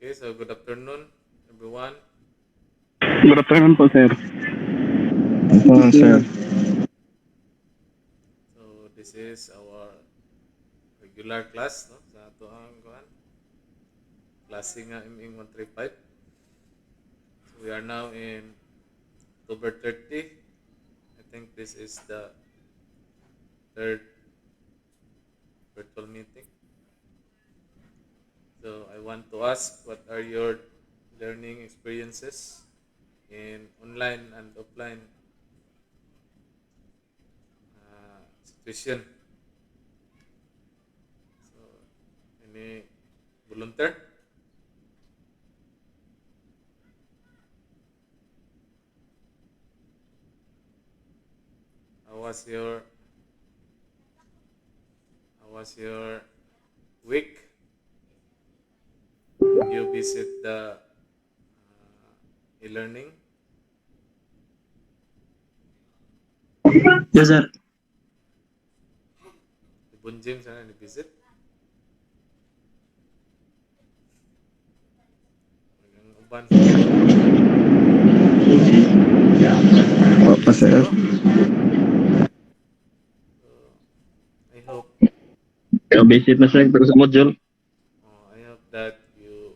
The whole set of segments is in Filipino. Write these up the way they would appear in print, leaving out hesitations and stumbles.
Okay, so good afternoon, everyone. Good afternoon po, sir. Sir. So this is our regular class, no? Sa ato ang kuan, klase nga Ming 135. So we are now in October 30. I think this is the third virtual meeting. So I want to ask, what are your learning experiences in online and offline situation? So any volunteer? How was your how was your week? Did you visit the e-learning? Yes, sir. Di Bunjim sana ni-visit? Ang uban sa Opo, sir. siguro. So, I hope Visit na sir pero sa module. I hope that you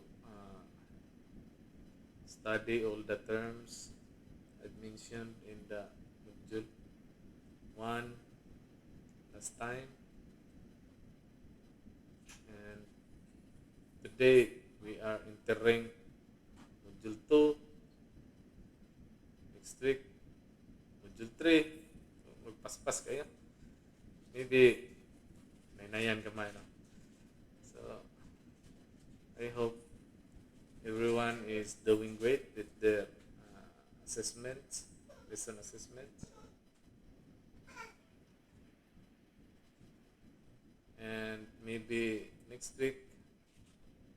study all the terms I mentioned in the module one last time, and today we are entering module two. Next week module three. So, magpaspas kayo. Maybe nainayan kamay, no? So I hope everyone is doing great with their assessments, lesson assessments. And maybe next week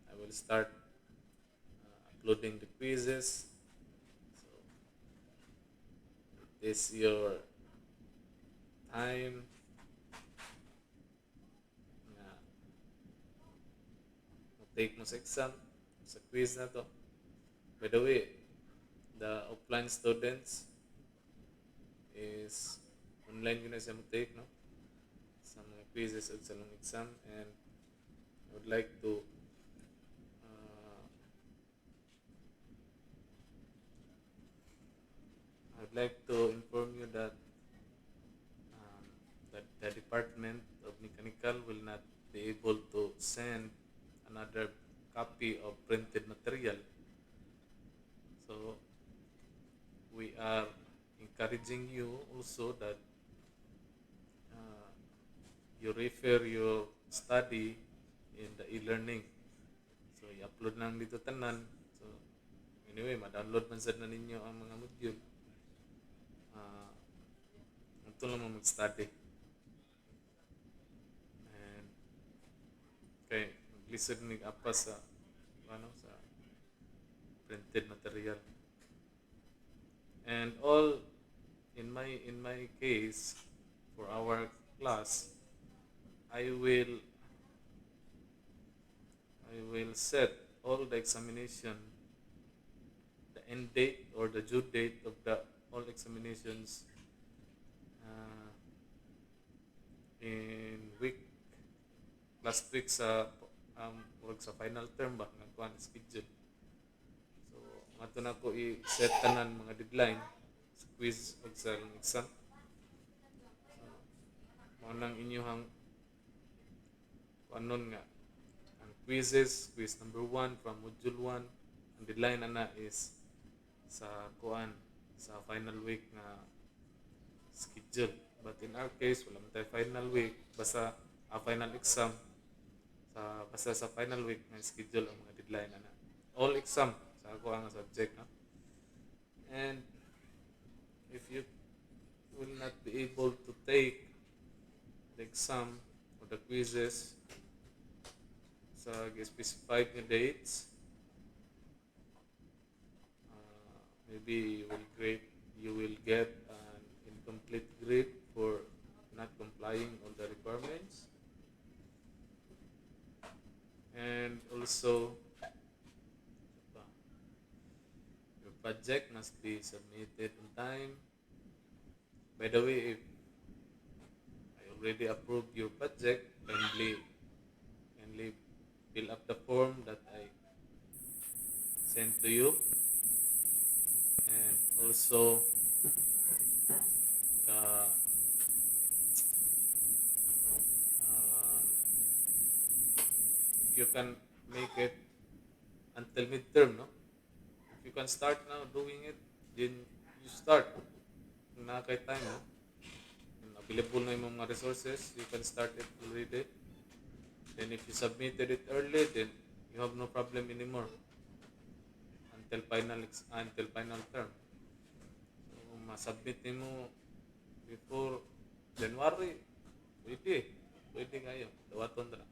I will start uploading the quizzes. So it is your time na take mo sa exam, sa quiz na to. By the way, the offline students is online yun na siya take, no? Sa mga quizzes at sa long exam, and I would like to uh, inform you that um, that the Department of Mechanical will not be able to send another copy of printed material. So we are encouraging you also that uh, you refer your study in the e-learning. So i-upload lang dito tanan. So anyway, ma-download man sad na ninyo ang mga module. Ito lang mo mag-study. And okay, mag-listen mig apa sa sa printed material. And all in my case, for our class, I will I will set all the examination, the end date or the due date of the all examinations uh, in week last week sa sa final term ba ng kuan schedule. So mato na ko i-set tanan mga deadline sa quiz o sa exam. Mao nang inyong kuanon nga ang quiz number 1 from module 1, ang deadline ana is sa kuan sa final week nga schedule. But in our case, wala man tayo final week, basta final exam basta sa final week nga schedule ang mga deadline ana. All exam sa ako ang subject, no? And if you will not be able to take the exam or the quizzes sa specified nga dates, maybe you will get an incomplete grade for not complying all the requirements. And also project must be submitted on time. By the way, if I already approved your project, kindly fill up the form that I sent to you, and also the um, if you can make it until midterm, no? If you can start now doing it, then you start. Kung nakakay time, no? Kung available na yung mga resources, you can start it already. Then if you submitted it early, then you have no problem anymore until final term. So kung masubmit mo before January, pwede kayo. Dawaton na.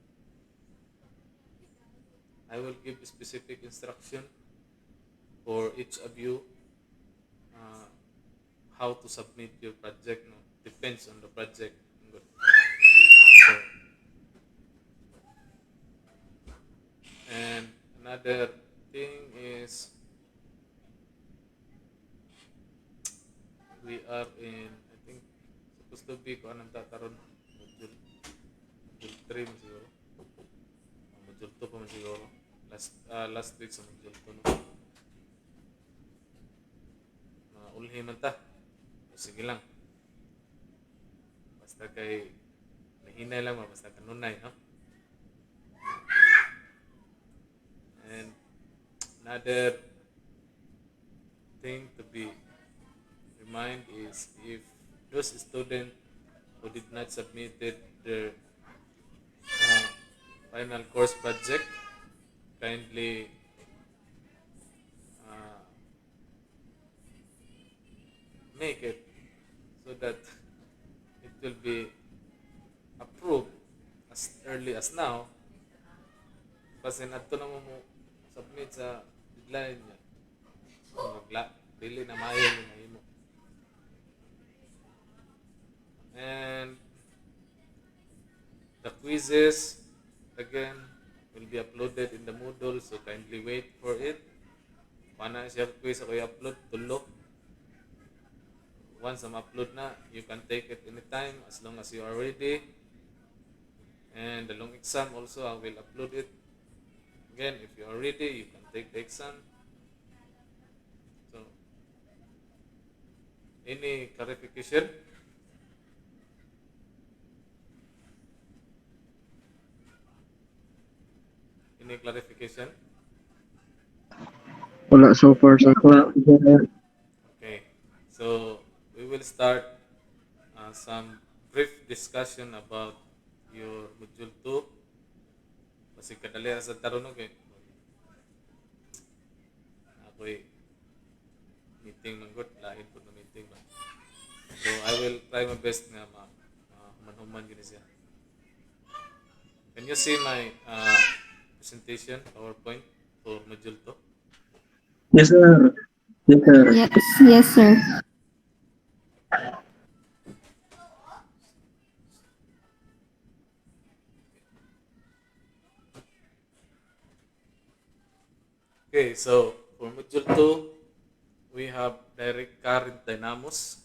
I will give specific instruction for each of you how to submit your project. No? Depends on the project. Good. So, and another thing is we are in, I think, supposed to be kung anong tataron module 3 man siguro. Module 2 pa man siguro. Last week sa module 2, no? Ulhi man ta. Sige lang. Basta kay nahinay lang, basta kanunay, no? And another thing to be remind is if those students who did not submitted their final course project, kindly make it so that it will be approved as early as now, kasi nato na mo submit sa deadline niya. Dili na maayo yung mahimo. And the quizzes again will be uploaded in the Moodle, so kindly wait for it. Pana siya quiz ako i-upload tulo. Once I'm upload na, you can take it anytime as long as you are ready. And the long exam also, I will upload it. Again, if you are ready, you can take the exam. So, any clarification? Any clarification? Wala so far sa Okay, so we will start some brief discussion about your module 2. Kasi kadali sa taron okay. Ako'y meeting mangot, lain po na meeting ba. So I will try my best nga human-human gini siya. Can you see my presentation, PowerPoint for module 2? Yes, sir. Yes, sir. Yes, sir. Okay, so for module 2, we have direct current dynamos,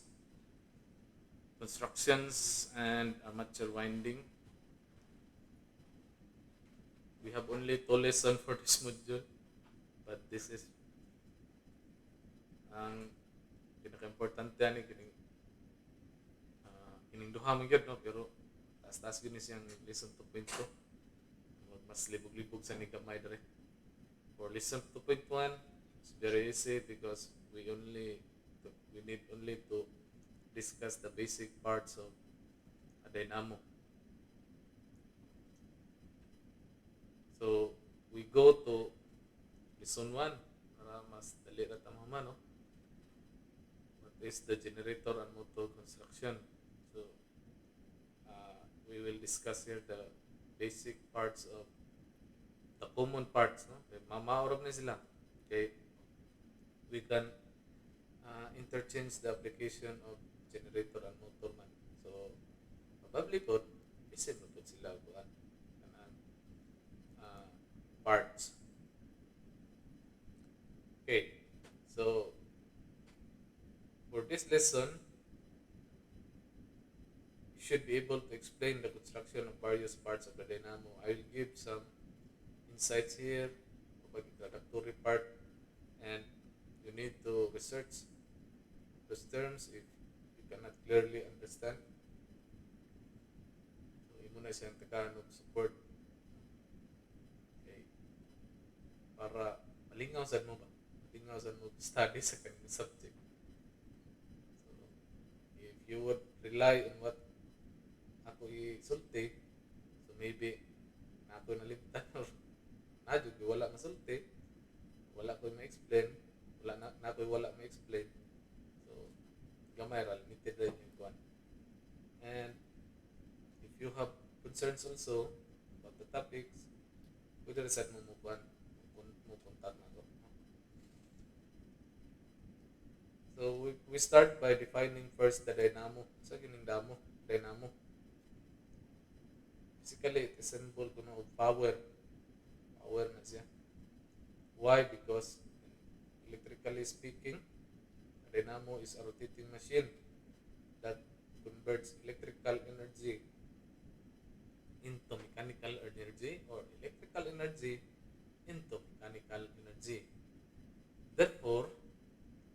constructions, and armature winding. We have only 2 lessons for this module, but this is ang pinaka-importante ani kining duha man gyud, no, pero taas-taas gyud ni siyang lesson 2.2. Mas libog-libog sa ni gamay dere. For lesson 2.1, it's very easy because we need only to discuss the basic parts of a dynamo. So we go to lesson 1 para mas dali ra ta mahuman, no? What is the generator and motor construction? So we will discuss here the basic parts of the common parts, no? Okay, mamaorog na sila. Okay, we can interchange the application of generator and motor man. So probably po isip na po sila buwan parts. Okay, so lesson, you should be able to explain the construction of various parts of the dynamo. I will give some insights here about the introductory part, and you need to research those terms if you cannot clearly understand. So, imo na siyang tagaan og support. Okay. Para malingaw sad mo ba? Malingaw sad mo study sa kanyang subject. So, if you would rely on what ako isulti, so maybe na ako nalimtan or nadyo wala masulti, wala ko ma-explain, wala ma-explain. So, gamay ra, limited rin yung kuan. And if you have concerns also about the topics, pwede rin sad mo mo kuan, mo contact na ko. So, we start by defining first the dynamo. Sa kining dynamo. Basically, it is symbol ko na of power. Power na siya. Why? Because electrically speaking, a dynamo is a rotating machine that converts electrical energy into mechanical energy or electrical energy into mechanical energy. Therefore,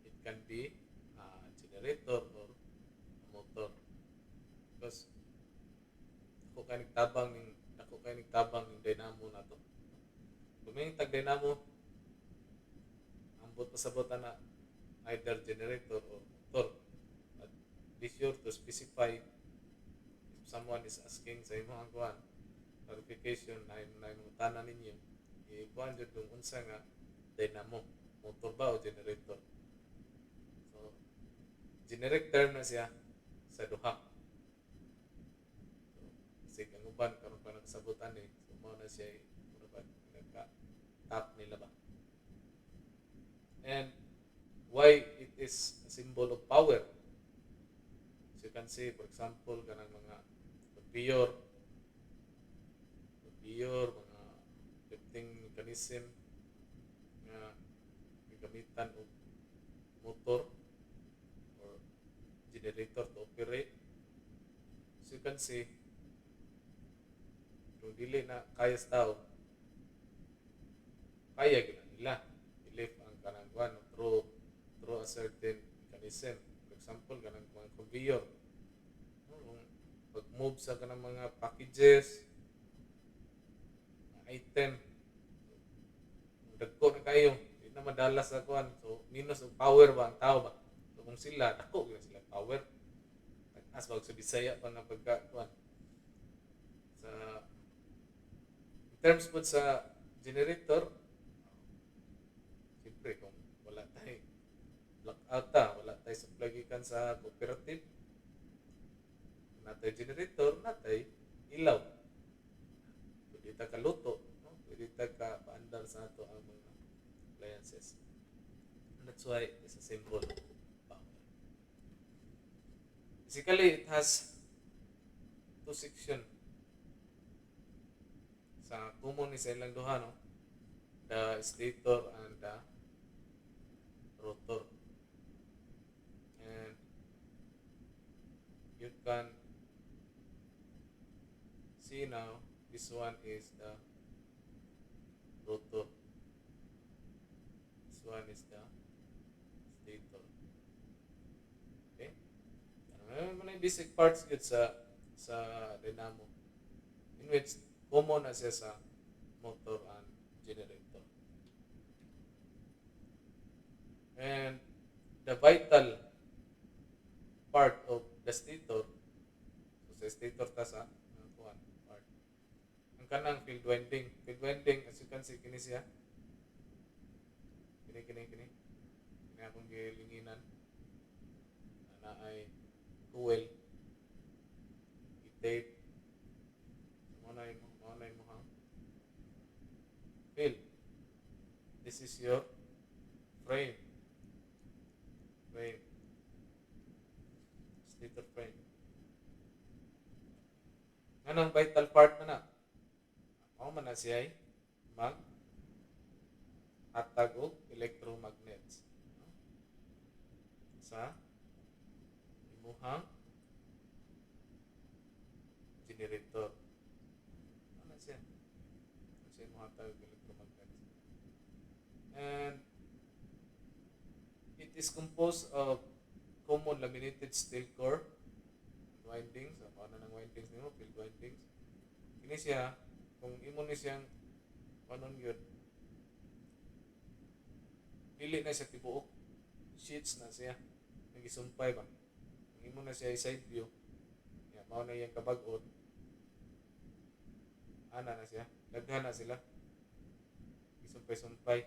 it can be a generator or a motor. Because ako kay nagtabang ning dynamo na to. Kung may tag-dynamo, ambot pasabot na either generator or motor. But be sure to specify if someone is asking sa imo ang kuan, clarification na yung tanan ninyo, ikuan jud kung unsa nga dynamo, motor ba o generator. So, generator na siya sa duha. So, kasi ang uban karon pa nagsabutan eh, so mao na siya nagka-top nila ba. And why it is a symbol of power? As you can see, for example, kanang mga conveyor, mga lifting mechanism nga gagamitan og motor or generator to operate. As you can see, kung dili na kaya sa tao, kaya gina nila i-lift ang kanang kuan through a certain mechanism. For example, kanang mga conveyor, pag-move sa kanang mga packages, mga item, dagko na kayo, hindi na madala sa kuan. So, minus of power ba ang tao ba? So, kung sila, dako gina sila power. As wag sa Bisaya pa nga pagka kuan. Sa in terms po sa generator, siyempre kung wala tayo blackout wala tayo supply gikan sa cooperative, natay generator, natay ilaw. Pwede ta kaluto, no? Pwede ta ka paandar sa ato ang mga appliances. And that's why it's a symbol of power. Basically, it has two sections. Sa common ni sa ilang duha, no? The stator and the rotor. And you can see now, this one is the rotor. This one is the stator. Okay? Ano yung basic parts yun sa dynamo, in which common na siya sa motor and generator. And the vital part of the stator, so sa stator ta sa part, ang kanang field winding. Field winding, as you can see, kini siya. Kini akong gilinginan na ay coil, i-tape, monay mo hang field. This is your frame, stator frame. Anong vital part na mao man na siya ay mag hatag og electromagnets sa generator. Ano siya? Ano siya mga tawag electromagnet? And it is composed of common laminated steel core and windings. So, paano ng windings nimo? Field windings. Kini siya, kung imo ni siyang panon yun, dili na siya tibuok. Sheets na siya. Nagisumpay ba? Kung imo na siya side view, yan, mao na yung kabag-ot. Ana na siya. Daghan na sila. Gisumpay-sumpay.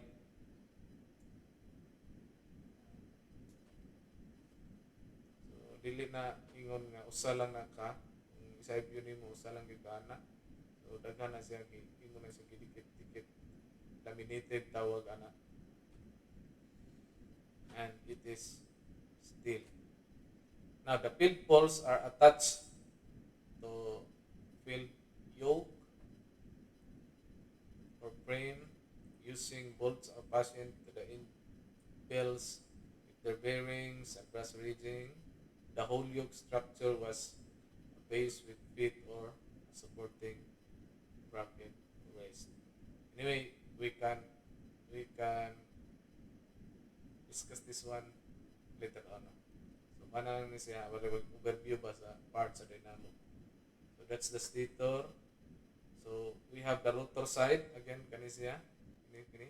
So, dili na ingon nga usa lang na ka. Kung side view nimo usa lang gyud ka ana. So, daghan na siya. Imo na siya gidikit-dikit. Laminated tawag ana. And it is steel. Now, the field poles are attached to field yoke or frame using bolts or fastened to the end bells with their bearings and brass rigging. The whole yoke structure was a base with feet or a supporting bracket raised. Anyway, we can discuss this one later on. So, paano lang siya, overview ba sa parts sa dynamo. So, that's the stator. So, we have the rotor side. Again, kani siya. Kini.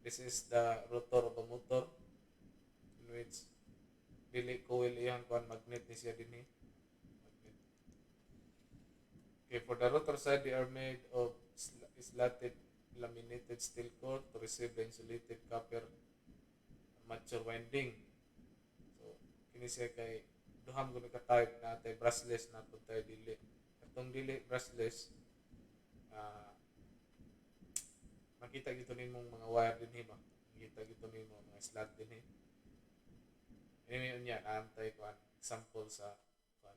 This is the rotor of the motor in which dili coil iyang kuan magnet ni siya dinhi. Magnet. Okay, for the rotor side, they are made of slatted laminated steel core to receive the insulated copper armature winding. So, kini siya kay duham gud ka type na tay brushless na pud tay dili. Katong dili brushless, makita gito nimong mga wire dinhi ba? Makita gito nimo mga slot dinhi. Anyway, unya naantay ko example sa kuan.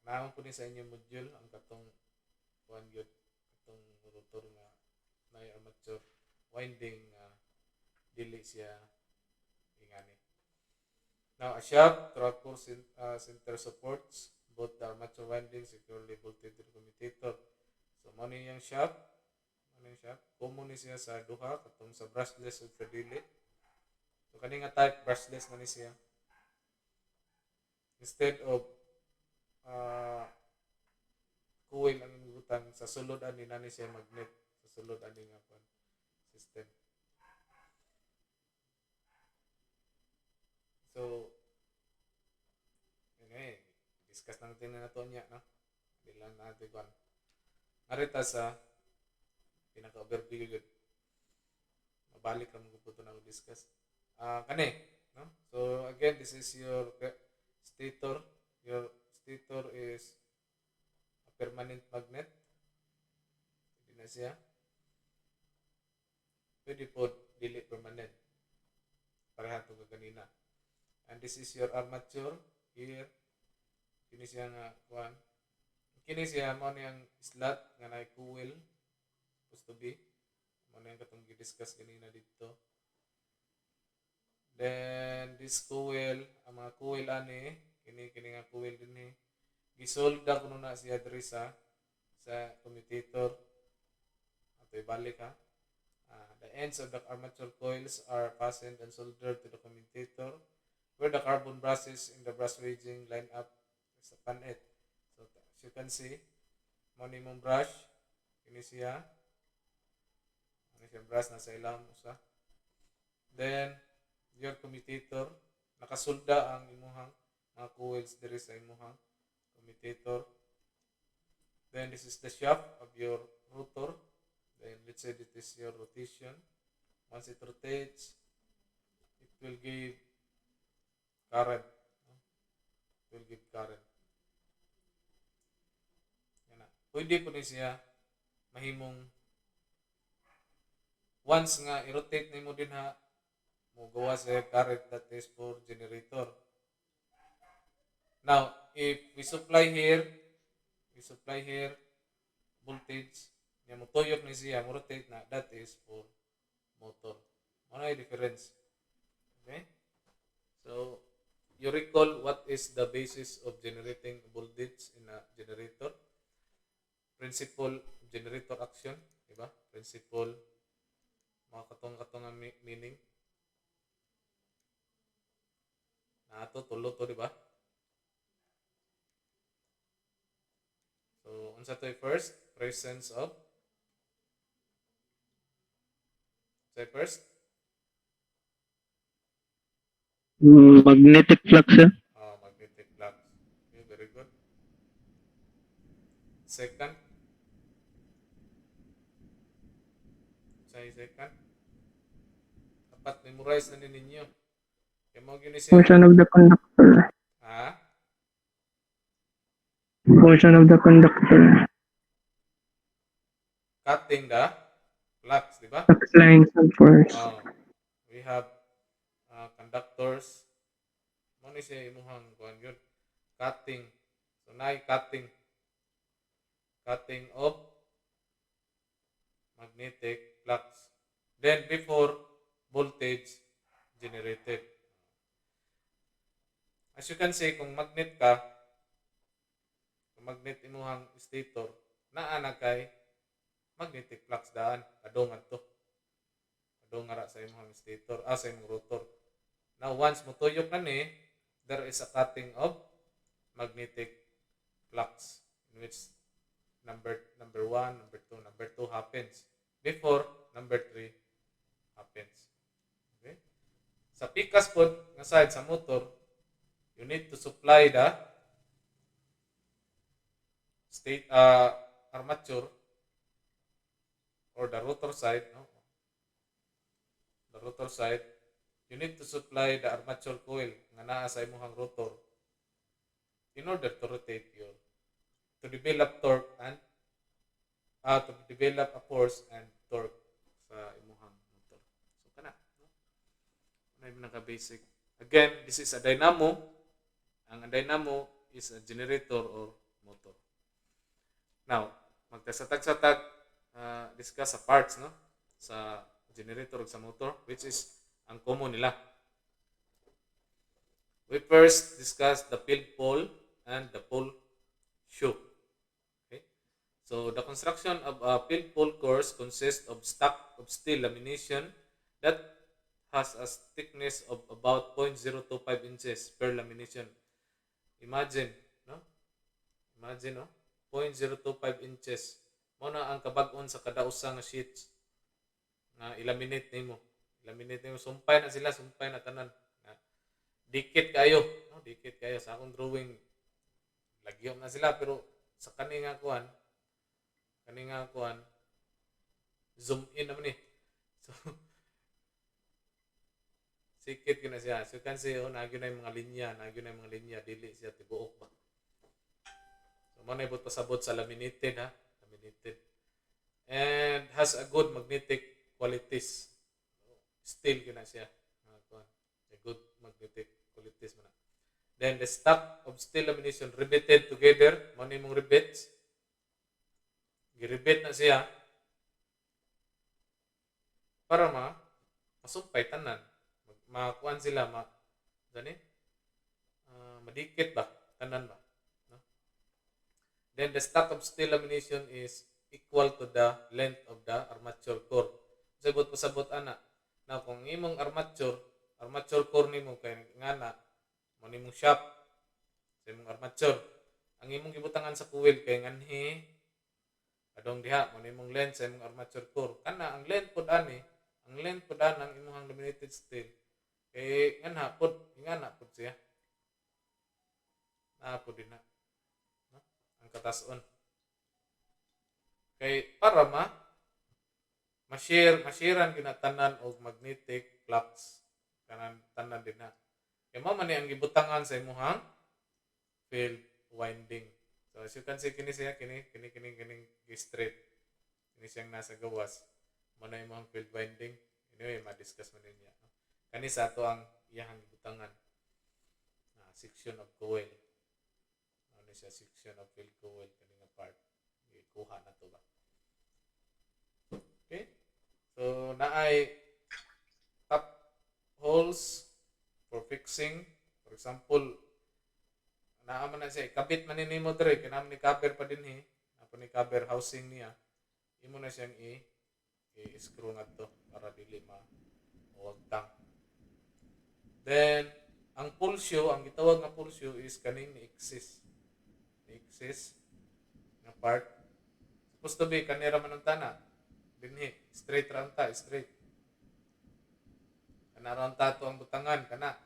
Naon ko ni sa inyong module ang katong kuan gyud katong rotor nga may armature winding dili siya ingani. Now, a shaft, tractor center supports both the armature windings securely bolted to the commutator. So, mano yung shaft? Common ni siya sa duha, katong sa brushless o sa dili. So, kani nga type, brushless na ni siya. Instead of coil ang imutan, sa sulod ani na ni siya magnet. Sa sulod ani nga system. So, yun discuss natin na ito niya, no? Hindi lang natin kung narita sa pinaka-overview yun. Mabalik lang mo po ito na discuss. Kani, no? So, again, this is your stator. Your stator is a permanent magnet. Hindi na siya. Pwede po, dili permanent. Pareha ito ka kanina. And this is your armature here. Kini siya nga kuan. Kini siya mo niyang slot nga na coil supposed to be. Mo na yung katong gi-discuss kanina dito. Then this coil, ang mga coil ani, kini nga coil dinhi. Gisolda kuno na siya diri sa commutator. Ato ibalik ha. The ends of the armature coils are fastened and soldered to the commutator, where the carbon brushes in the brush rigging line up sa panet. So, as you can see, mong brush, ini siya. Ini siya brush na sa ilang usa. Then, your commutator, nakasulda ang imuhang mga coils diri sa imuhang commutator. Then, this is the shaft of your rotor. Then, let's say this is your rotation. Once it rotates, it will give current. It will give current. Yan na. Pwede po ni siya mahimong once nga i-rotate nimo din ha, mo gawa sa current that is for generator. Now, if we supply here voltage, niya mo tuyok ni siya, mo rotate na, that is for motor. Ano yung difference? Okay? So, you recall what is the basis of generating voltage in a generator? Principle of generator action, di ba? Principle, mga katong-katong ang meaning. Ato tulo to, di ba? So, unsa to first? Presence of say first? Magnetic flux, sir. Magnetic flux. Okay, very good. Second? Say second? Dapat memorize na ninyo. Kaya mo yun siya. Motion of the conductor. Ha? Motion of the conductor. Cutting the flux, di ba? Flux lines and force. We have conductors. Mo ni siya imuhang kuan yun. Cutting. So, cutting. Cutting of magnetic flux. Then, before voltage generated. As you can see, kung magnet ka, kung magnet imuhang stator, naa na kay magnetic flux daan. Kadungan to. Kadungan sa imuhang stator, sa imong rotor. Now, once motuyok na ni, there is a cutting of magnetic flux in which number 1, number 2 happens before number 3 happens. Okay? Sa pikas pod nga side sa motor, you need to supply the state armature or the rotor side, no? The rotor side, you need to supply the armature coil nga naa sa imong rotor in order to rotate to develop torque and to develop a force and torque sa imong motor. So kana, no? Ano yung naka-basic. Again, this is a dynamo. Ang dynamo is a generator or motor. Now, magtasatag-satag discuss sa parts, no? Sa generator ug sa motor, which is ang common nila. We first discuss the field pole and the pole shoe. Okay? So, the construction of a field pole course consists of stack of steel lamination that has a thickness of about 0.025 inches per lamination. Imagine, no? Imagine, no? 0.025 inches. Muna ang kabag-on sa kada usa nga sheets na ilaminate nimo. Ilaminate nimo, sumpay na sila, sumpay na tanan. Dikit kayo, no? Dikit kayo sa akong drawing. Lagyo na sila pero sa kaninga kuan zoom in naman eh. So sikit kina siya. So you can see, nagyo na yung mga linya, dili siya tibuok ba. So manay but pasabot sa laminated, ha? Laminated. And has a good magnetic qualities. Steel kina siya. A good magnetic qualities man. Then the stack of steel lamination riveted together, mano imong rivets. Giribet na siya para masumpay tanan. Makuan sila madikit ba tanan ba, no? Then the stack of steel lamination is equal to the length of the armature core. Sabot pasabot ana. Now kung imong armature core nimo kay ngana mo nimong shaft sa imong armature, ang imong gibutangan sa coil kay nganhi adong diha mo nimong length sa imong armature core. Kana ang length pod ani, ang length pod ang imong laminated steel kay ngana pod siya. Pod din na, no? Ang katason. Kay para ma-sharean kinatanan og magnetic flux kanan tanan din na. Kay mao man ni ang gibutangan sa imong field winding. So as you can see kini siya kini straight. Kini siyang nasa gawas. Mo na imong field winding. Anyway, ma-discuss man niya. Kani sa ato ang iyang gibutangan. Section of coil. Ano siya section of field coil kani nga part. Ikuha na to ba. Okay? So naay top holes for fixing For example, naaman na siya, ikabit man ni mo dre, kinam ni cover pa din ako ni cover housing niya, imo na siyang i-screw na to para dili mawagtang. Then, ang pulsyo, ang gitawag nga pulsyo is kaning ni-exist na part. Supposed to be, kanira man ang tana. Dinhi, straight ra ta, straight. Kanara ta to ang butangan, kana.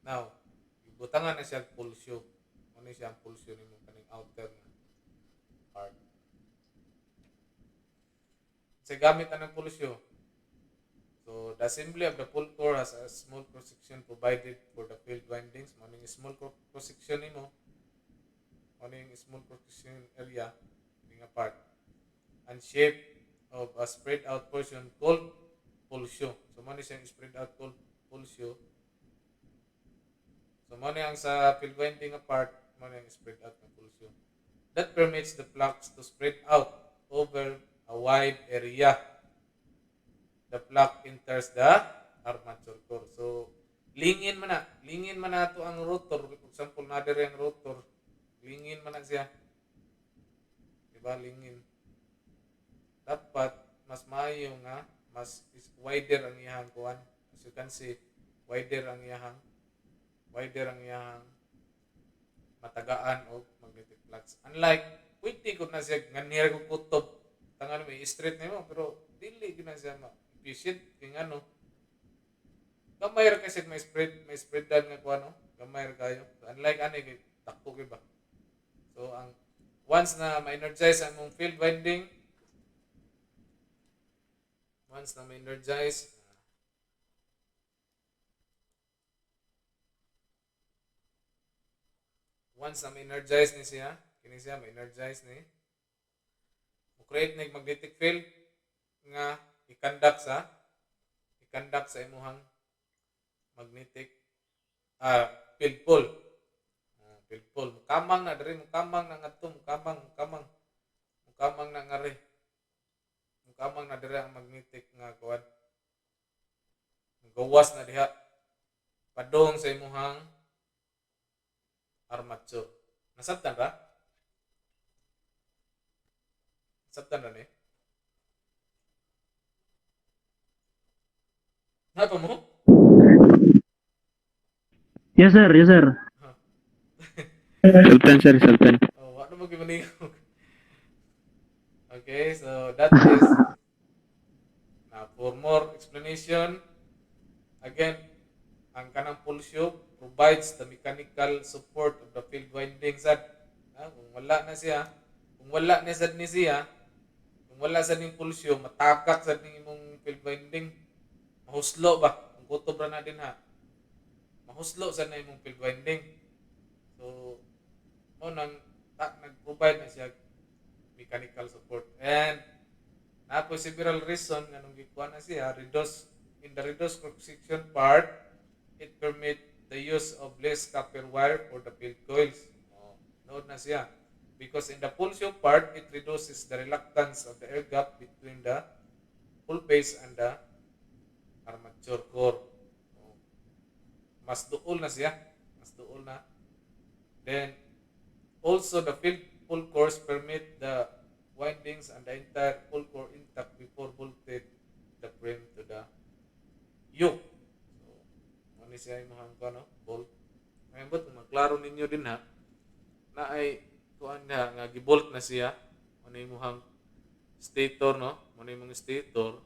Now, butangan na siya pulsyo. Ano siya ang pulsyo nimo kaning outer na part. Sa gamit ang pulsyo. So, the assembly of the pull core has a small cross-section provided for the field windings. Maning small cross-section nimo. Maning small cross-section area ning part. And shape of a spread out portion called pulsyo. So, mani siyang spread out called pulsyo. So, mani ang sa field winding part, mani ang spread out ng pulsyo. That permits the flux to spread out over a wide area. The flux enters the armature core. So, lingin man na to ang rotor. For example, nadiri ang rotor. Lingin man na siya. Diba? Lingin. Dapat, mas maayo nga, mas wider ang iyahang kuwan. As you can see, wider ang iyahang matagaan o magnetic flux. Unlike, pwede ko na siya ganyan ko kutob. Tangan mo, i-straight na mo, pero dili ko na siya efficient kung ano. Gamay ra kasi may spreadan nga kuan no. Gamay ra kayo. So, unlike ani kay takpo kay ba. So ang once na ma-energize ang mong field winding, once na ma-energize ni siya, kini siya ma-energize ni mo-create na magnetic field nga i-conduct sa imuhang magnetic field pole. Field pole. Mukamang na diri, mukamang na ngadto, mukamang na ngari. Mukamang na diri ang magnetic nga kuwan. Gawas na diha padong sa imuhang armature. Nasabtan ba? Nasabtan ra ni? Napa mo? Yes, sir. Yes, sir. Sultan, sir, Sultan. Oh, ano mo gimaningog? Okay, so that is now for more explanation, again, ang kanang pulsyo provides the mechanical support of the field winding sad. Kung wala na siya, kung wala ni sad ni siya, kung wala sa ning pulsyo, matakak sa ning imong field winding, mahuslo ba? Kung kutob ra na din ha. Mahuslo sa na imong field winding. So, mo nang nag-provide na siya mechanical support. And na po several reason nga nung gikuha na siya, in the reduced cross-section part, it permit the use of less copper wire for the field coils. Nood na siya. Because in the pulsyo part, it reduces the reluctance of the air gap between the pull base and the armature core. Mas duol na siya. Mas duol na. Then, also the field pull cores permit the windings and the entire pull core intact before bolted the frame to the yoke. So, ano siya yung mga bolt. Ngayon ba, magklaro ninyo din ha, na ay kuan na nga gibolt na siya, ano yung muhang stator, no? Ano yung mga stator,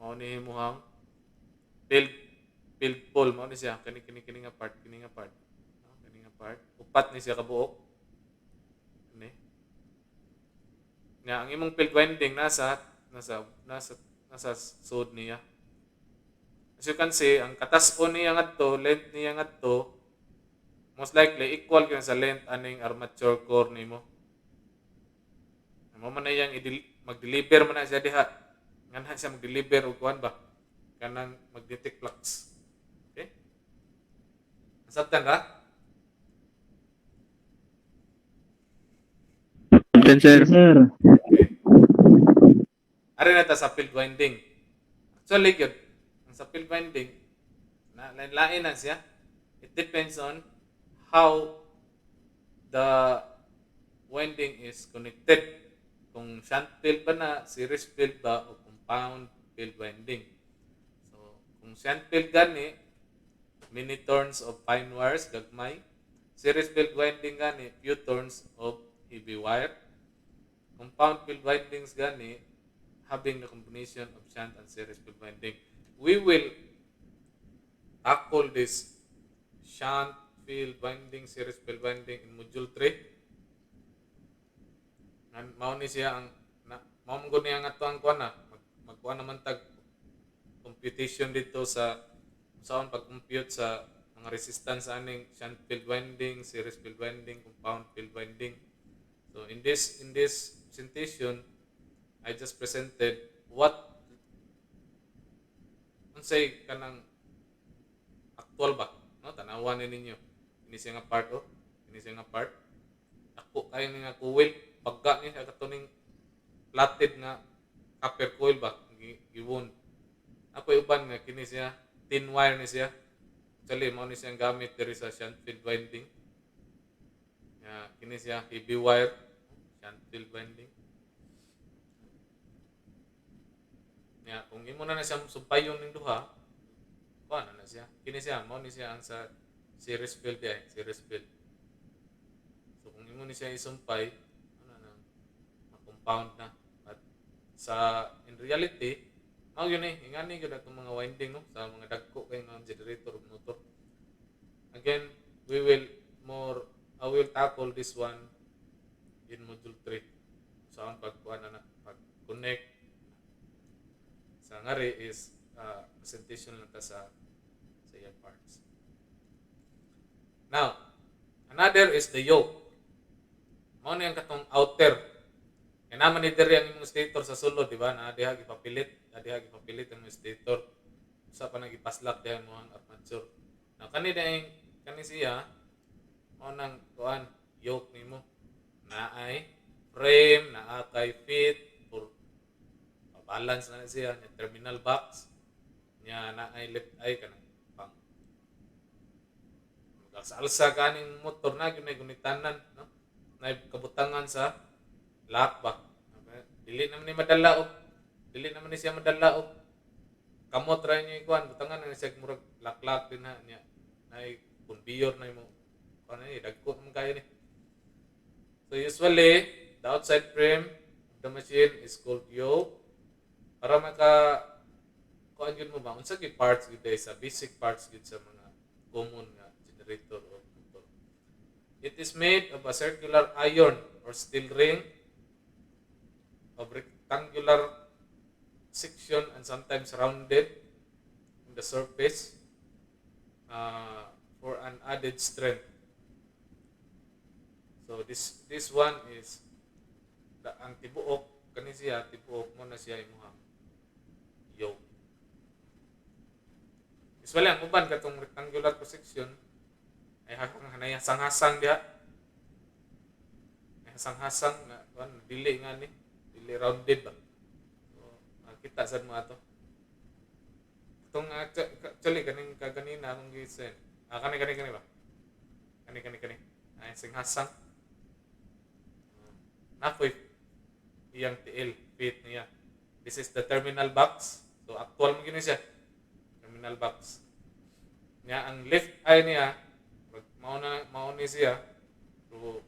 ano yung muhang field pole, ano siya, kini nga part, part. Upat ni siya kabuok. Ani. Nga ang imong field winding nasa sud niya. As you can see, ang katas-on niya ngadto, length niya ngadto, most likely equal kaya sa length aning armature core nimo. Mo man na yang mag-deliver man na siya diha. Ngana siya mag-deliver og kuan ba? Kanang magnetic flux. Okay? Nasabtan ka? Sultan, sir. Yes, sir. Ari na ta sa field winding. Actually, yun, ang sa field winding, lain na siya. It depends on how the winding is connected. Kung shunt field ba na, series field ba, o compound field winding. So, kung shunt field gani, many turns of fine wires, gagmay. Series field winding gani, few turns of heavy wire. Compound field windings gani, having the combination of shunt and series field winding. We will tackle this shunt field winding, series field winding in module 3. Mao ni siya ang mao mo guni ang ato ang kuan na magkuan naman tag computation dito sa saan pag-compute sa mga resistance aning shunt field winding, series field winding, compound field winding. So in this presentation, I just presented what unsay kanang actual ba, no? Tanawan ninyo. Ini siya nga part ini siya nga part. Ako kayo nga coil pagka ni sa katuning platted nga copper coil ba giwon. Apo uban nga kini siya thin wire ni siya. Actually mao ni siya gamit diri sa shunt field winding. Ya, kini siya heavy wire shunt field winding. Ya, kung imo na siya sumpayon ning duha, kuan na siya. Kini siya mao ni siya ang sa series field series field. So kung imo ni siya isumpay, compound na. At sa in reality, mao yun ingani gyud atong mga winding no sa mga dagko kay mga generator ug motor. Again, I will tackle this one in module 3. So ang pag connect sa ngari is presentation lang ta sa iyang parts. Now, another is the yoke. Mao ni ang katong outer. Kaya naman ni diri ang imong stator sa sulod, di ba? Na diha gipapilit ang imong stator. Usa pa nagipaslak diha mo ang armature. Now kani siya mao nang kuan yoke nimo. Naay frame, naa kay fit for balance na siya, nya terminal box, nya naay left eye kanang pang alsa kaning motor na gyud gunitanan, no? Nay kabutangan sa lock ba? Dili naman ni siya madala og kamot ra niya ikuan butangan na siya murag laklak din ha niya. Nay conveyor na mo. Kuan ni dagko man kaya ni. So usually the outside frame of the machine is called yoke. Para maka kuan gyud mo ba unsa gyud parts gyud sa basic parts gyud sa mga common nga generator or motor. It is made of a circular iron or steel ring of rectangular section and sometimes rounded in the surface for an added strength. So this one is ang tibuok kani siya tibuok mo na siya imuhang yoke. Usually ang uban katong rectangular section ay hasang-hasang diha. Hasang-hasang na dili nga ni rounded ba. So, kita sad mo ato. Itong actually kaning kaganina akong gisen. Kani ba? Kani. Ay singhasang. Nakoy iyang TL fit niya. This is the terminal box. So actual mo gini siya. Terminal box. Nya ang left eye niya mao ni siya. So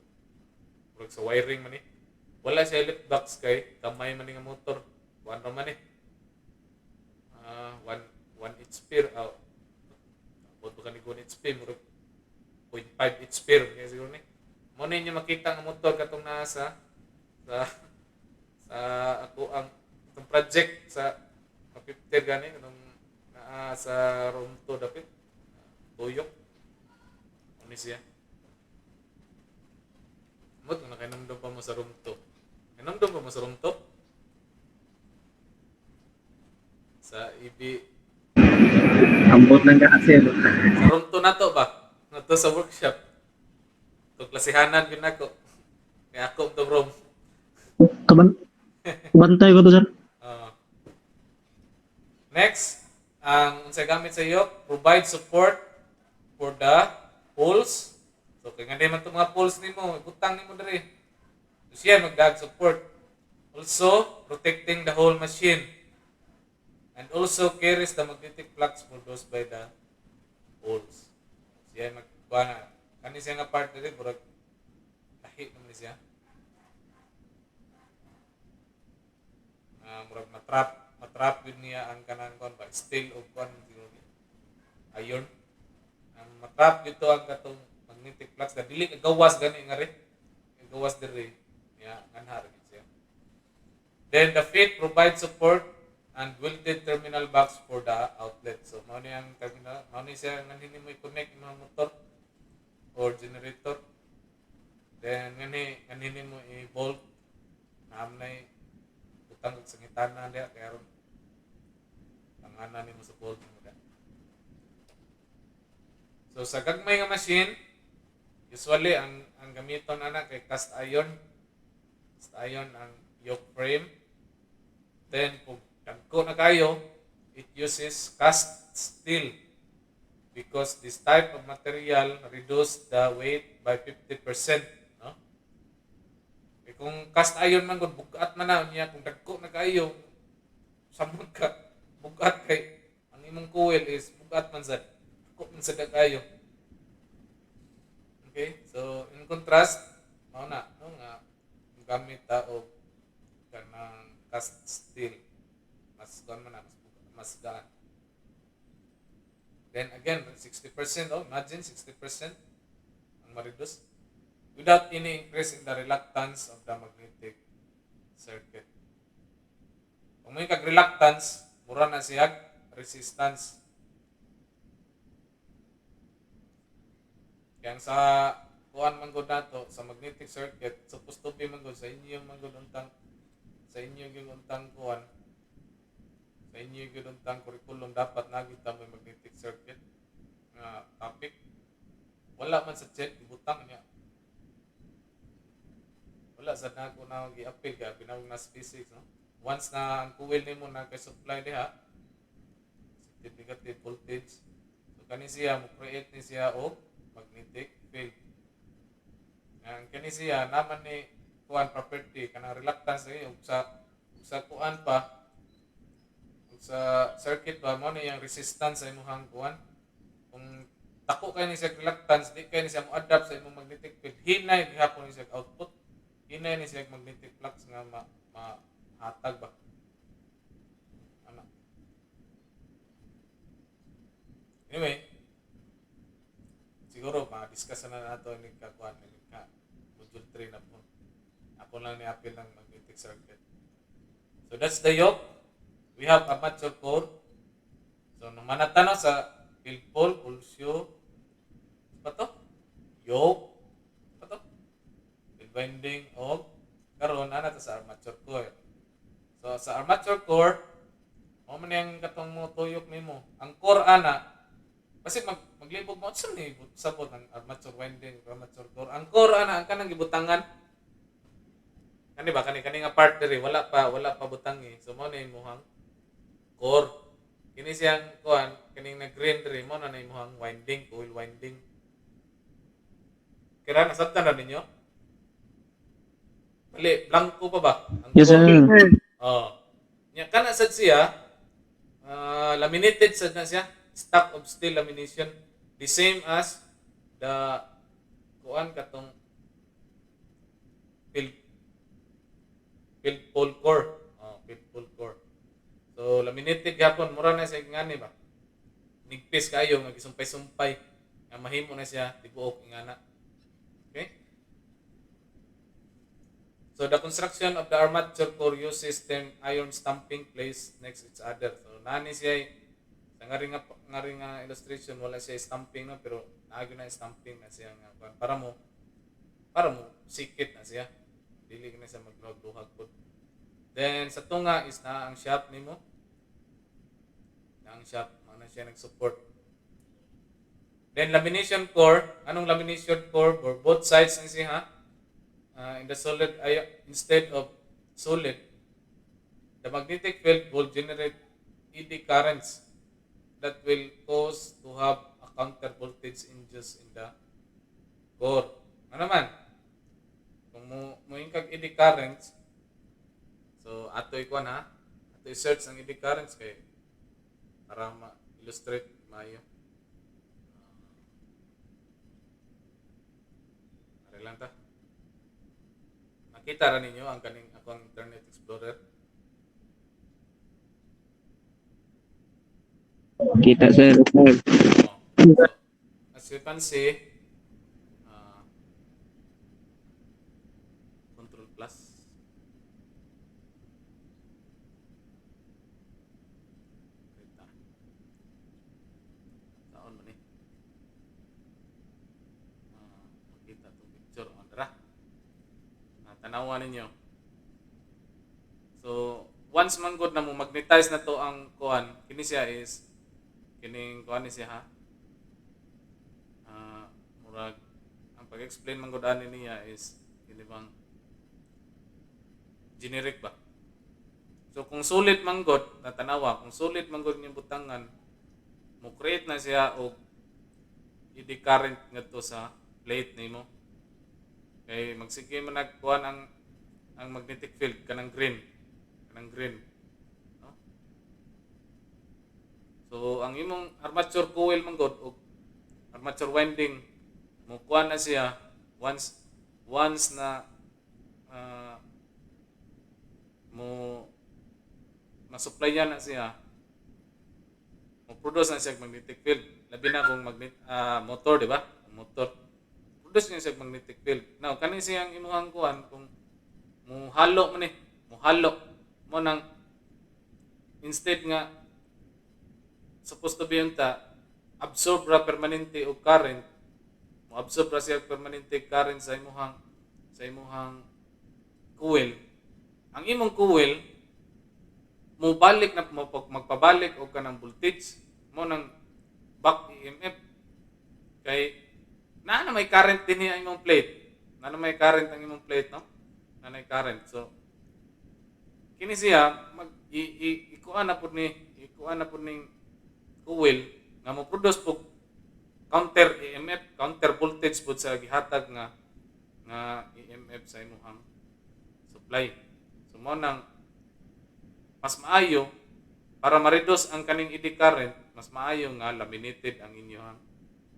sa wiring man ni. Wala siya left box kay kamay man nga motor. Kuan ra man 1 HP abot ba kani 1 HP murag 0.5 HP kaya siguro ni. Mo ninyo makita ang motor katong nasa sa ako ang itong project sa kapipter gani katong naa sa room 2 dapit. Tuyok. Ano siya? Mot na kainamdom pa mo sa room 2. Kainamdom pa mo sa room 2? Sa EB. Ambot lang ka kasi. Sa room 2 na to ba? Na to sa workshop. Ito klasihanan yun ako. Kaya ako itong room. Bantay ko to, sir. Next, ang unsay gamit sa iyo, provide support for the poles. So kaya nga naman itong mga poles nimo, ibutang nimo diri. So siya magdag support. Also protecting the whole machine. And also carries the magnetic flux produced by the poles. Siya magkuha na. Kani siya nga part diri, burag lahi naman siya. Murag matrap yun niya ang kanang kon ba steel o kon iron. Ang matrap dito ang katong magnetic flux na dili gawas gani nga rin. Gawas diri. Ya, nganhar gid siya. Then the feet provide support and welded terminal box for the outlet. So mao ni ang terminal, mao ni siya nga hindi mo i-connect imong motor or generator. Then ngani mo i-bolt na amnay butang sa ngitana dia kaya ron panganan nimo sa bolt mo da. So sa gagmay nga machine, usually ang gamiton ana kay cast iron. Cast iron ang yoke frame. Then kung dagko na kayo, it uses cast steel because this type of material reduce the weight by 50%, no? E kung cast iron man gud bugat man na niya, kung dagko na kayo, samot ka bugat kay ang imong coil is bugat man sad. Dagko man sad kayo. Okay? So in contrast, mao na no nga gamit ta og kanang cast steel. Mas kuan man na, mas gaan. Then again, 60%, imagine 60% ang ma-reduce without any increase in the reluctance of the magnetic circuit. Kung may kag-reluctance, mura na siya resistance. Kaya sa kuan man gud nato sa magnetic circuit, supposed to be man gud sa inyo man gud untang sa inyo gyud untang kuan sa inyo gyud untang curriculum dapat nagita mo magnetic circuit nga topic. Wala man sa check ibutang niya. Wala sa nako na gi-appeal ka binawag na physics, no? Once na ang coil nimo na kay supply diha negative voltage, so kani siya mo create ni siya og magnetic field. Ang kani siya naman ni kuan property kanang reluctance ni ug sa kuan pa sa circuit ba mo ni yang resistance sa imong kuan. Kung dako kay ni siya reluctance, di kay ni siya mo adapt sa imong magnetic field, hinay gihapon ni siya output, hinay ni siya magnetic flux nga mahatag ba. Ano? Anyway, siguro ma-discuss na nato ni kakuan ni ka module 3 na po. Ako lang ni appeal ng magnetic circuit. So that's the yoke. We have armature core. So nung manatano sa field pole, pulsyo, pa to? Yoke, pa to? Field winding o karon ana ta sa armature core. So sa armature core, mo man yang katong mo tuyok nimo. Ang core ana kasi maglibog mo sa ni sabot ang armature winding, armature core. Ang core ana ang kanang gibutangan. Kani ba kani nga part diri wala pa butangi. So mo na imong core. Kini siyang kuan kining nag-green diri mo na imong winding, coil winding. Kira nasabtan na ninyo? Bali, blanco pa ba? Ang Yes, sir. Oh. Nya kana sad siya laminated sad na siya. Stock of steel lamination, the same as the kuan katong field pole core. Field pole core. So laminated gapon mura na siya ngani ba? Nigpis kayo nga gisumpay-sumpay nga mahimo na siya tibuok ingana. Okay? So the construction of the armature core uses them iron stamping placed next to each other. So nani siya sa ngari nga illustration wala siya stamping no, pero naagyo na stamping na siya nga para mo sikit na siya. Dili na siya magluhag pod. Then sa tunga is na ang shaft nimo. Na ang shaft man siya nag-support. Then lamination core, anong lamination core? For both sides ni siya in the solid instead of solid, the magnetic field will generate eddy currents that will cause to have a counter voltage induced in the core. Ano man? Kung mo kag eddy currents, so ato ikuan ha. Ato i-search ang eddy currents kay para ma-illustrate maayo. Ari lang ta. Nakita ra ninyo ang kaning akong Internet Explorer. Kita sir. Oh. So, as you can see, Control Plus. Kita. Taon man eh. Makita itong picture. O, tara. Tanawa ninyo. So, once man good na mo magnetize na to ang kuan, kini siya is kining kuan ni siya ha. Murag ang pag-explain man gud ani niya is kini bang generic ba. So kung solid man gud natanawa, kung solid man gud yung butangan, mo create na siya og eddy current ngadto sa plate nimo. Kay magsige man nagkuan ang magnetic field kanang green. No? So ang imong armature coil man gud og armature winding mo kuan na siya once na mo masupplyan na siya, mo produce na siya magnetic field. Labi na kung motor, di ba? Motor produce niya siya magnetic field. Now kani siyang imuhang kuan kung mo halo mo nang instead nga supposed to be unta absorb ra permanente og current, mo absorb ra siya permanente current sa imong coil. Ang imong coil mo balik na magpabalik og kanang voltage mo nang back EMF kay na may current din ang imong plate. Na may current ang imong plate, no? Na may current. So kini siya ikuan na pud ning coil nga mo produce pug counter EMF, counter voltage pud sa gihatag nga EMF sa imong supply. So mo nang mas maayo para ma-reduce ang kaning eddy current, mas maayo nga laminated ang inyong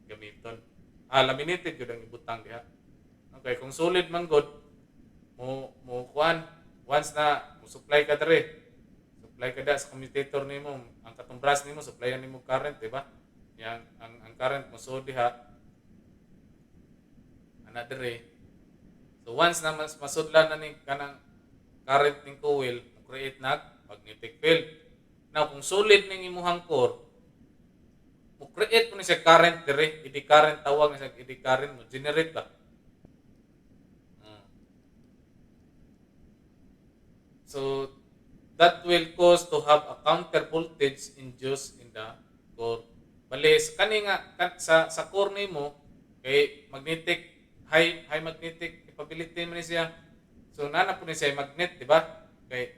gamiton. Laminated gyud ang ibutang diha. Okay, kung solid man gud mo kuan once na mo supply ka sa commutator nimo, ang katong brush nimo supplyan nimo current, di ba? Yang ang current mo so diha ana dire. So once na masudlan na ni kanang current ning coil, mo create nag magnetic field. Now kung solid ning imong core, mo create po ni siya current dire, eddy current tawag na siya eddy current, mo generate ba. So that will cause to have a counter voltage induced in the core. Bali kani nga sa core nimo kay magnetic high magnetic capability man siya. So nana po ni siya magnet, di ba? Kay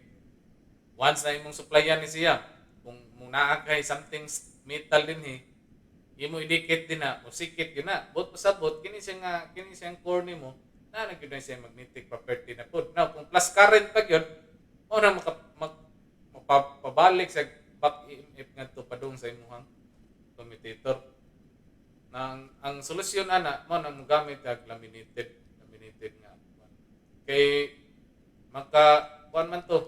once na imong supplyan ni siya, kung naa kay something metal din imo idikit din na, o sikit yun na. Bot pasabot kini siyang core nimo, na gyud na siya magnetic property na pud. Now kung plus current pa gyud, o na mapabalik sa back EMF ngadto padung sa imong commutator. Ang solusyon ana mo nang mogamit kag laminated nga. Kay kuan man to,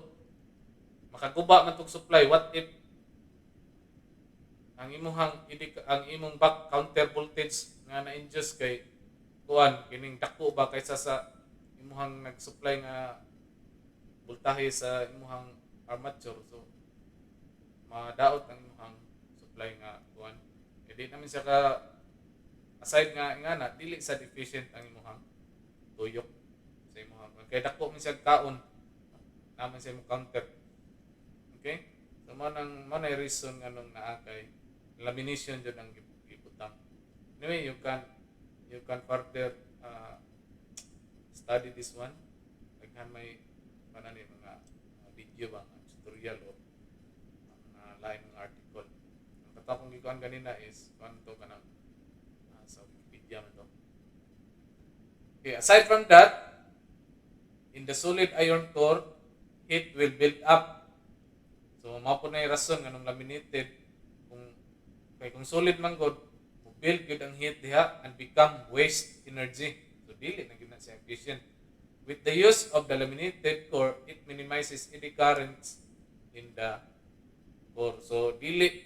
makaguba man tog supply. What if ang imong back counter voltage nga na-induce kay kuan kining dako ba kaysa sa imong nag-supply nga voltahe sa imong armature, so madaot ang imong supply nga kuan. Di namin siya ka aside nga ingana dili sa deficient ang imong tuyok sa imong kay dako man siya kaon naman siya mo counter. Okay, so mo na reason nga nung naa kay lamination jud ang gibutang. Anyway, you can further study this one. Daghan may panani mga video ba, tutorial o lain mga article. Ang katakong gikuan ganina is kanto kanang Medium ito. Okay, aside from that, in the solid iron core, heat will build up. So mao po na yung rason nga nung laminated kung solid man god, build good ang heat diha and become waste energy. So dili na gyud na siya efficient. With the use of the laminated core, it minimizes eddy currents in the core. So dili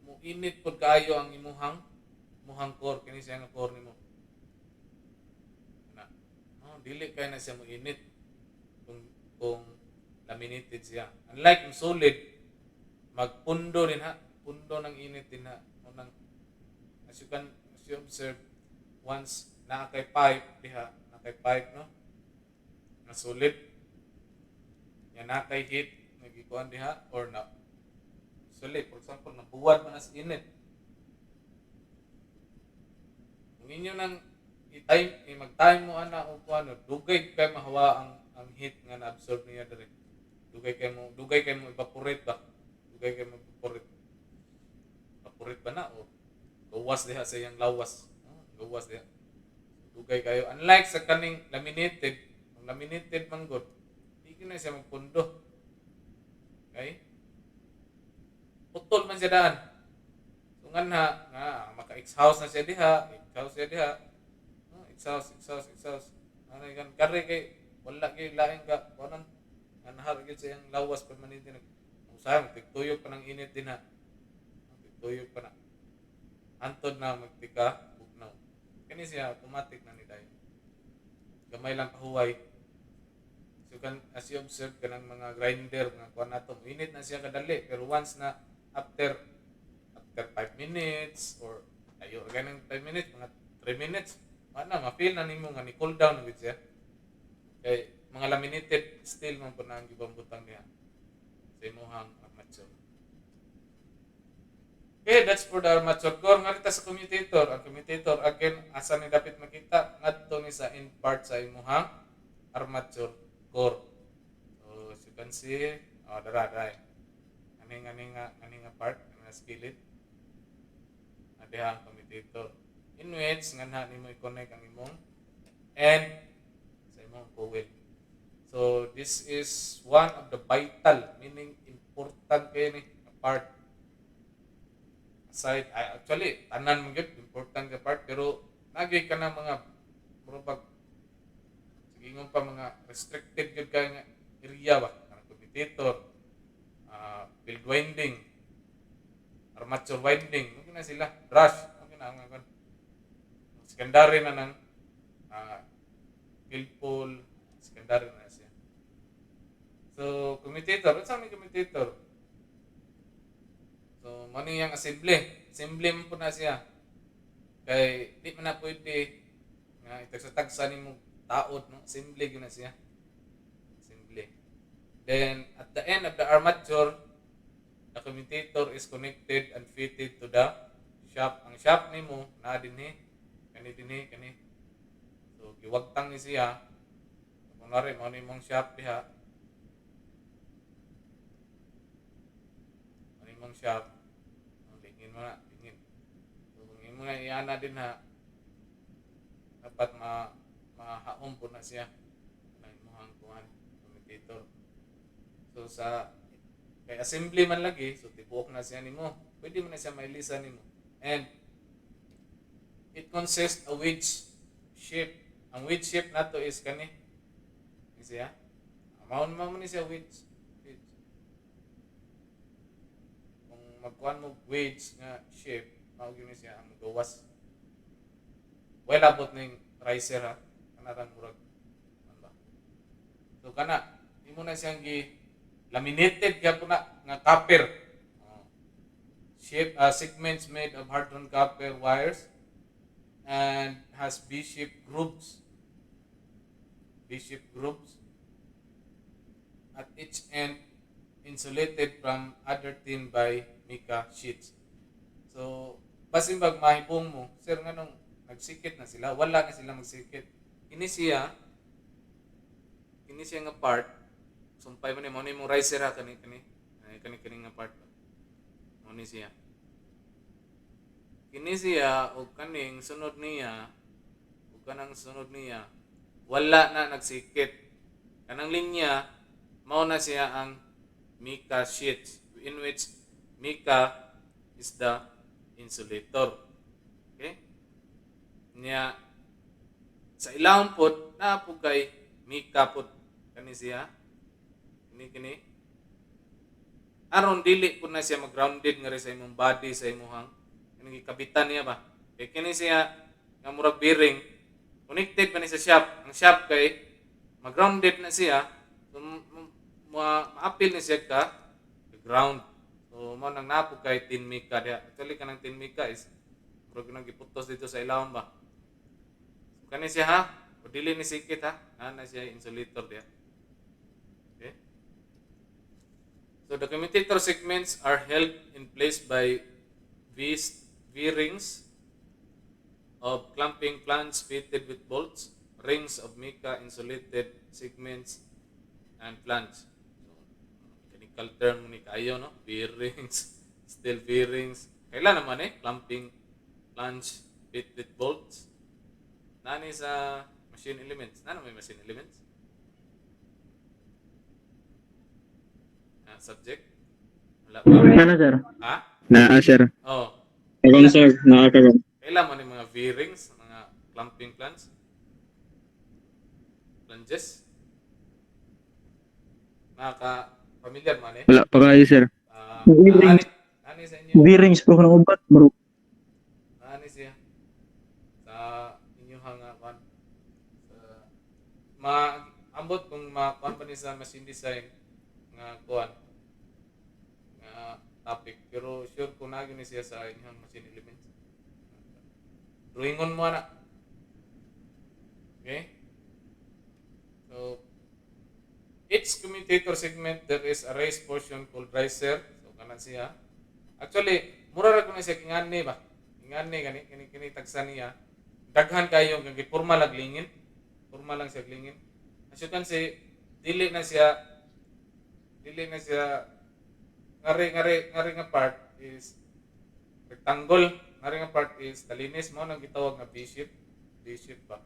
mo init pud kaayo ang imuhang core kini siya nga core nimo. Na. Dili kay na siya mo init kung laminated siya. Unlike yung solid, magpundo din ha. Pundo ng init din ha. As you observe, once nakakay pipe diha, nakay pipe no, na solid, yan nakay heat, nagikuan diha, or na solid, for example, nabuwad man as init. Kung inyo nang mag-time mo ana o kuano, dugay kay mahawa ang heat nga na-absorb niya dire. Dugay kay mo evaporate ba? Dugay kay mo evaporate. Evaporate ba na o gawas diha sa iyang lawas. Gawas diha. Dugay kayo. Unlike sa kaning laminated, ang laminated man god, di na siya magpundo. Okay? Putol man siya daan. So nga maka-exhaust na siya diha, exhaust. Ano yan, kari kay wala kay laing ka, kuanan nahar gyud sa iyang lawas permanente nag usahay magtuyok pa ng init din ha. Magtuyok pa na. Antod na magtika bugnaw. Kani siya automatic na ni dayon. Gamay lang kahuway. So as you observe kanang mga grinder nga kuan nato, init na siya kadali pero once na after 5 minutes or ayo ganang 5 minutes mga 3 minutes ma-feel na nimo nga ni cool down gud siya. Kay mga laminated steel man po na ang gibang butang niya sa imuhang armature. Okay, that's for the armature core. Ngarita sa commutator. Ang commutator, again, asa ni dapat makita, ngadto ni sa end part sa imuhang armature core. So, as you can see, dara. Aning nga part, nga skillet. Adiha ang commutator. In which, nga nimo i-connect ang imong end sa imong coil. So, this is one of the vital, meaning important kayo ni part. Aside, actually, tanan mo yun, important ka part, pero nagay ka na mga murabag, sige pa mga restricted yun ka nga area ba, commutator, field winding, armature winding, okay na sila, brush, okay na ang secondary na ng field pole, secondary na siya. So, commutator, saan may commutator? So, mano yung assembly mo po na siya. Kay, di man na pwede nga itagsa-tagsa ni mo taod, no? Assembly yun na siya. Assembly. Then, at the end of the armature, the commutator is connected and fitted to the shaft. Ang shaft ni mo, na kani. So, giwagtang ni siya. Kung nari, mano yung shaft diha. Mano yung shaft. Tingin mo na. So, kung imo na iana din ha, dapat mahaom po na siya ng imuhang kuhan, commutator. So, kay assembly man lagi, so tibuok na siya nimo. Pwede mo na siya mailisan nimo. And it consists of wedge shape. Ang wedge shape nato is kani. Siya. Maun ni siya wedge. Kung magkuhan mo wedge nga shape, mao gyud ni siya ang gawas. Well abot ning riser ha. Kanarang murag. Ano? So kana imo na siyang laminated kaya po na nga copper. Shape segments made of hardened copper wires and has V-shaped grooves. V-shaped grooves at each end, insulated from other thin by mica sheets. So, basimbag mahibong mo, sir nga nung nagsikit na sila, wala na sila magsikit. Ini siya nga part, sumpay mo ni mo mong riser ha, kani nga part. Mo ni siya. Kini siya o kaning sunod niya kanang sunod niya wala na nagsikit. Kanang linya mao na siya ang mica sheets in which mica is the insulator. Okay? Nya sa ilawom pod na po kay mica pod kani siya kini aron dili po na siya mag-grounded nga rin sa imong body sa imong kanang gikabitan niya ba kay kini siya nga murag bearing connected pa ni sa shaft. Ang shaft kay mag-grounded na siya so ma-appeal ni siya ka ground. So mo nang napo kay tin mica diha. Actually kanang tin mica is murag nang giputos dito sa ilawom ba. So kani siya ha, o dili ni sikit ha. Na siya insulator diha. Okay? So the commutator segments are held in place by V-rings of clamping flange fitted with bolts, rings of mica insulated segments, and flange. So, mechanical term ni kayo, no? V-rings, steel V-rings. Kailan naman clamping flange fitted with bolts. Nani sa machine elements? Nano may machine elements? Subject? Wala pa. Ano, sir? Ha? Naa, sir. Oh. Akong, sir. Naa ka. Kailan mo ni mga V-rings, mga clamping flanges? Nakaka-familiar man Wala pa kayo, sir. Nani sa inyo? V-rings po ng ubat, bro. Nani siya? Sa inyo hangapan. Ambot kung makuan pa ni sa machine design nga kuan nga topic pero sure kung na ni siya sa inyong machine elements. Drawingon mo na. Okay? So each commutator segment there is a raised portion called riser. So kana siya. Actually, mura ra ko na siya ingani ba? Ingani kani tagsa niya. Daghan kayo kay forma lang lingin. Forma lang siya lingin. As you can see, dili na siya ngari nga part is rectangle, ngari nga part is talinis mo nang gitawag nga V-shape ba.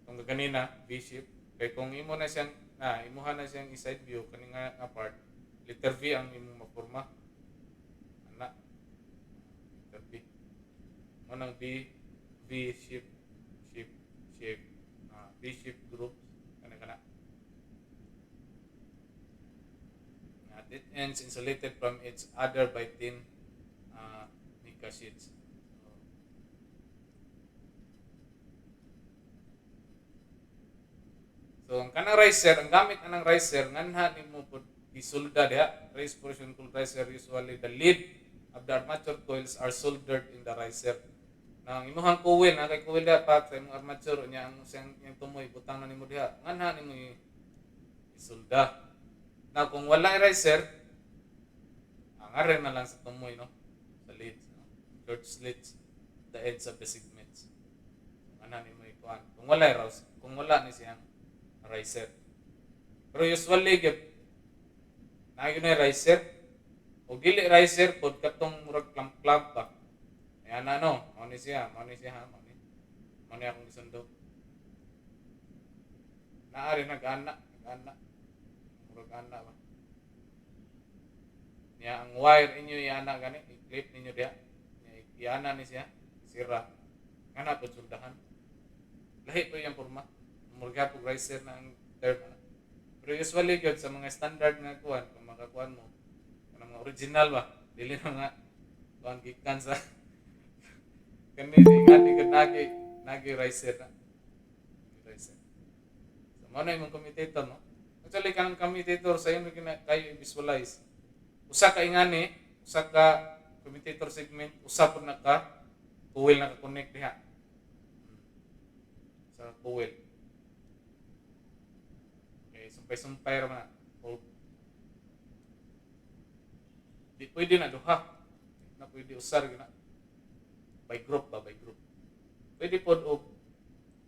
Kung ganina V-shape, kay kung imo na siyang imuha na siyang side view kani nga part, letter V ang imong maporma. Ana. Letter V. Mo nang V-shape V-shape group kana. It ends insulated from each other by thin mica sheets. So ang kanang riser, ang gamit anang riser nganha nimo pud isulda diha. Raised portion called riser, usually the lead of the armature coils are soldered in the riser. Nang imuhang coil na kay coil dapat sa imong armature nya ang siyang tumoy butang na nimo diha. Nganha nimo isulda. Now, kung wala riser, angare na lang sa tumoy, no? Sa leads, no? Short slits, the ends of the segments. Ano ni mo ikuan? Kung wala ni siyang riser. Pero usually, nagyo na riser. O dili riser, pod katong murag clamp ba? Ayan no? Mao ni siya, Mao ni akong isundo. Naari nag-ana. Ana ba? Niya ang wire inyo iana gani, i-clip ninyo diha. Iana ni siya, sira. Kana po suldahan. Lahi po yung forma. Murga po riser na ang term. Pero usually good sa mga standard nga kuan, kung makakuan mo, kanang mga original ba, dili na nga kuan gikan sa kani ingani gud nagi riser na. Riser. So mo na imong commutator no. Actually, kanang commutator sa iyo kayo i-visualize. Usa ka ingani, usa ka commutator segment, usa po na ka coil na ka-connect diha. Sa coil. Okay, sumpay-sumpay ra man. Di pwede na duha. Na pwede usar gina. By group. Pwede pod og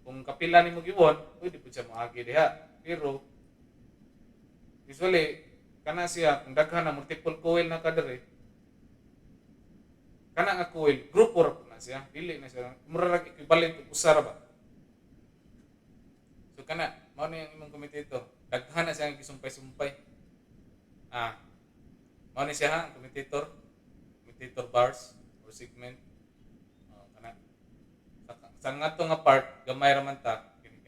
kung kapila nimo giwon, pwede pod siya moagi diha. Pero usually, kana siya, kung daghan na multiple coil na kadere, kana nga coil, group 4 na siya, dili na siya, mura lang equivalent to usara ba? kana mao ni ang imong commutator. Daghan na siya ang gisumpay-sumpay. Mao ni siya ha, ang commutator bars or segment. Kana sa nga to nga part gamay ra man ta kini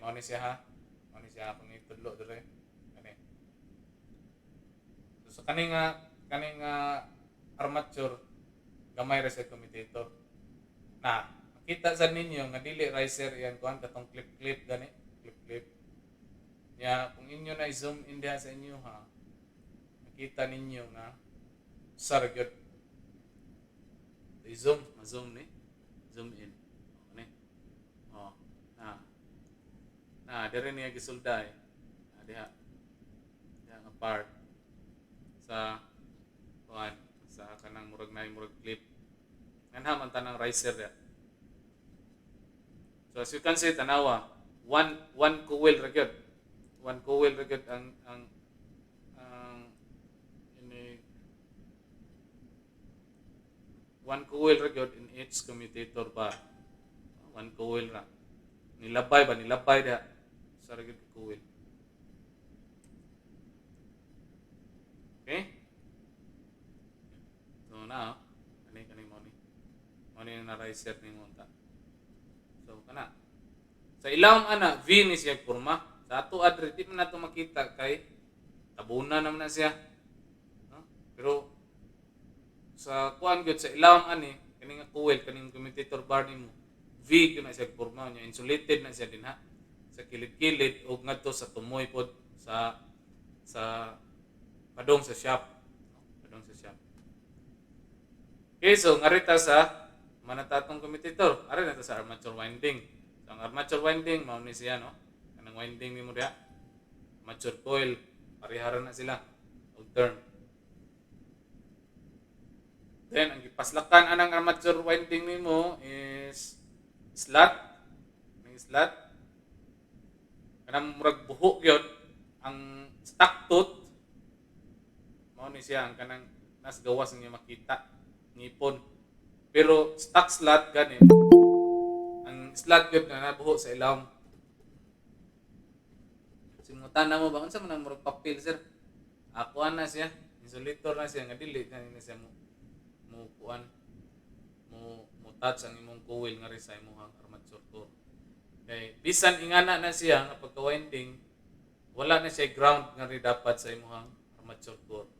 mao ni siya ha. Mao ni siya akong itudlo dire. Kani. So kaning armature gamay ra sa commutator. Na makita sa ninyo nga dili riser yan kuan katong clip gani, clip. Ya kung inyo na zoom in diha sa inyo ha. Makita ninyo na sar gyud. Zoom ni. Zoom in. Ni. Dire niya gisulday. Diha. Diha nga part sa kuan sa kanang murag clip. Nganha man tanang riser ya. So as you can see tanawa, one coil ra gyud. One coil ra gyud ang ini one coil ra gyud in each commutator bar. One coil ra. Nilabay diha. Sa ra gyud coil. Okay? So now, kani mo ni. Mo ni na riser ni mo ta. So kana. Sa ilawom ana V ni siya porma. Sa ato adre di man nato makita kay tabunan naman na siya. No? Pero sa kuan gyud sa ilawom ani kani nga coil kaning commutator bar nimo V gyud na siya porma nya insulated na siya dinha sa kilid-kilid ug ngadto sa tumoy pod sa padong sa shop. Padong sa shop. Okay, so ngarita sa manatatong commutator. Ari na to sa armature winding. So ang armature winding mao ni siya no. Kanang winding nimo diha. Armature coil parehara na sila og term. Then ang gipaslakan anang armature winding nimo is slot. Ning slot. Kanang murag buho gyud ang stock tooth mao ni siya ang kanang nas gawas niya makita ngipon. Pero stock slot gani ang slot gyud na nabuho sa ilawom. Simutan na mo ba unsa man ang murag papel sir? Ako na siya, insulator na siya nga dili na siya mo kuan mo touch ang imong coil nga sa imong armature core. Kay bisan ingana na siya nga pagka-winding wala na siya ground nga dapat sa imong armature core.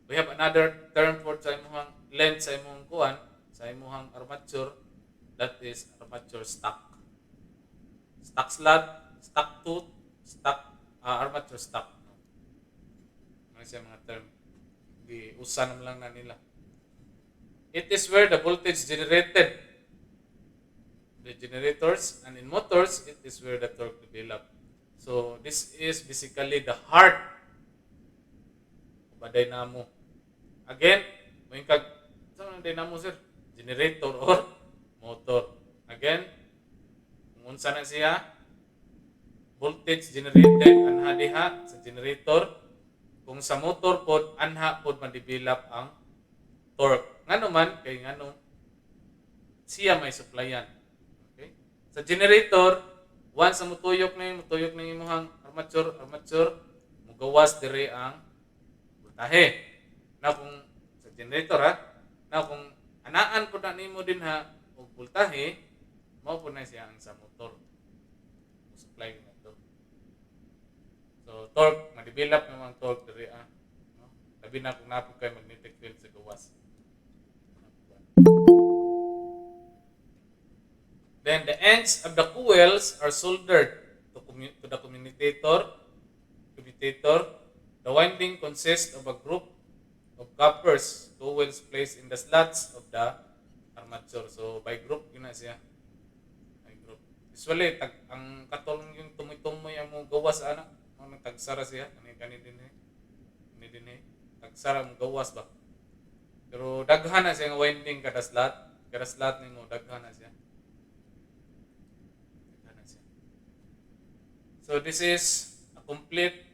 We have another term for sa imong length sa imong kuan sa imong armature, that is armature stock. Stock slot, stock tooth, armature stock. Ano siya mga term? Di usan lang na nila. It is where the voltage generated. The generators, and in motors, it is where the torque developed. So this is basically the heart of a dynamo. Again, may saan ang dynamo sir? Generator or motor. Again, kung unsa na siya, voltage generated anha diha sa generator. Kung sa motor pod anha pod ma-develop ang torque. Ngano man kay ngano siya may supplyan. Okay? Sa generator, once na mutuyok na imong armature, mugawas dire ang voltahe. Na kung sa generator na kung anaan po na nimo din og voltahe, mao po na siya ang sa motor. Supply na to. So torque, ma-develop naman ang torque dire no? Labi na kung napod kay magnetic field sa gawas. Then the ends of the coils are soldered to the commutator. The winding consists of a group of coppers, coils placed in the slots of the armature. So by group yun na siya. By group. Usually ang katulong yung tumoy-tumoy ang mga gawas tagsara siya. Kani din tagsara ang gawas ba. Pero daghan na siya ng winding kada slot. Kada slot nimo daghan na siya. So this is a complete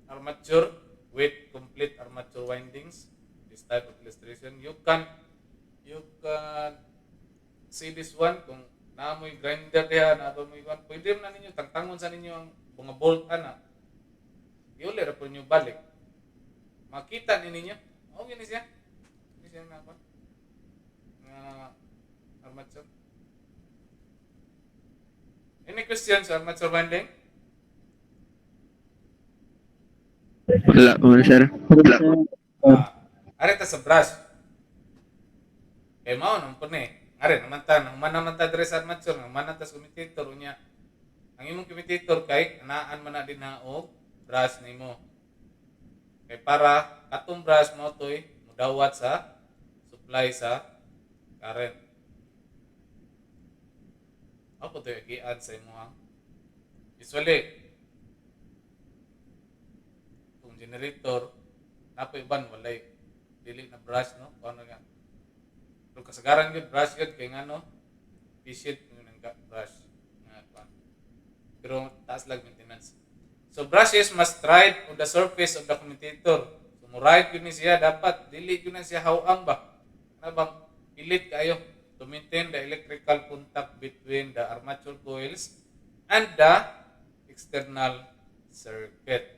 armature with complete armature windings. This type of illustration. You can see this one kung naamoy grinder diha, naamoy kuan, pwede na ninyo tangtangon sa ninyo ang mga bolt ana. Iuli ra po ninyo balik. Makita ni ninyo. Oh, gini siya. Gini siya na kuan. Nga armature. Any questions on armature winding? Wala po, sir. Are ta sa brush. Kay mao nang puni. Are naman ta, nang man ta diri sa armature, nang man ta sa commutator unya. Ang imong commutator kay anaan man na din na og brush nimo. Kay para atong brush mo toy mudawat sa supply sa current. Ako to i-add sa imo ha. Usually kung generator napoy ban walay dili na brush no, ano nga. Pero kasagaran gyud brush gyud kay ngano efficient ng brush nga pa. Pero taas lang maintenance. So brushes must ride on the surface of the commutator. So mo ride gyud ni siya dapat dili gyud na siya hawang ba. Ano bang pilit kayo to maintain the electrical contact between the armature coils and the external circuit.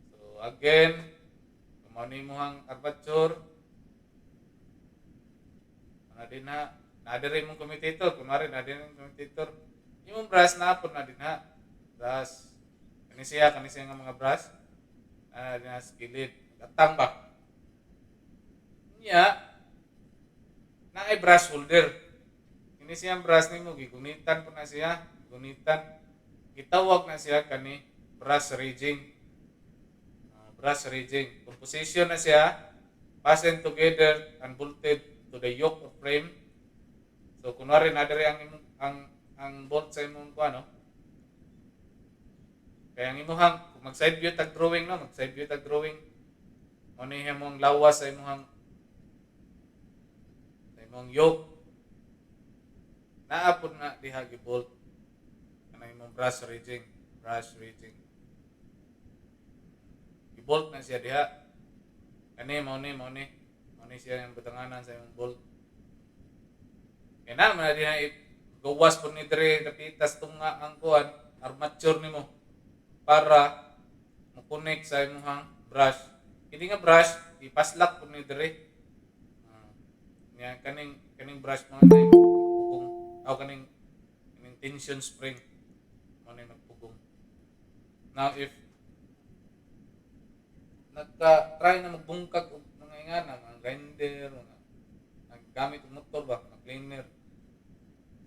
So again, kumano mo ang armature, din ha, nadiri mong commutator, kunwari nadiri mong commutator, yung brush na po na din ha, brush, kanisiya nga mga brush, din ha, skillet, katang ba? Nya, na ay brush holder, kanisiya ang brush nimo, gigunitan po na siya, gunitan, gitawag na siya kani brush rigging, composition na siya, fastened together and bolted to the yoke or frame. So kunwari nadiri ang bolt sa imong kuano. Kaya ang imong kung mag-side view tag drawing no, mag-side view tag drawing. Ano imong lawas sa imong yoke. Naapod na diha gi-bolt kanang imong brush rigging. Gi-bolt na siya diha. Kani mao ni siya yung butanganan sa yung bolt. Kaya na, man na gawas po ni Dre, napitas itong nga ang kuhan, armature ni mo, para makunik sa imong brush. Hindi nga brush, ipaslak po ni Dre. Kaning brush mo na yung pugong, kaning tension spring, mo na yung nagpugong. Now, if nagka-try na magbungkag mga ingana, mga grinder, mga gamit ng motor ba, mga cleaner,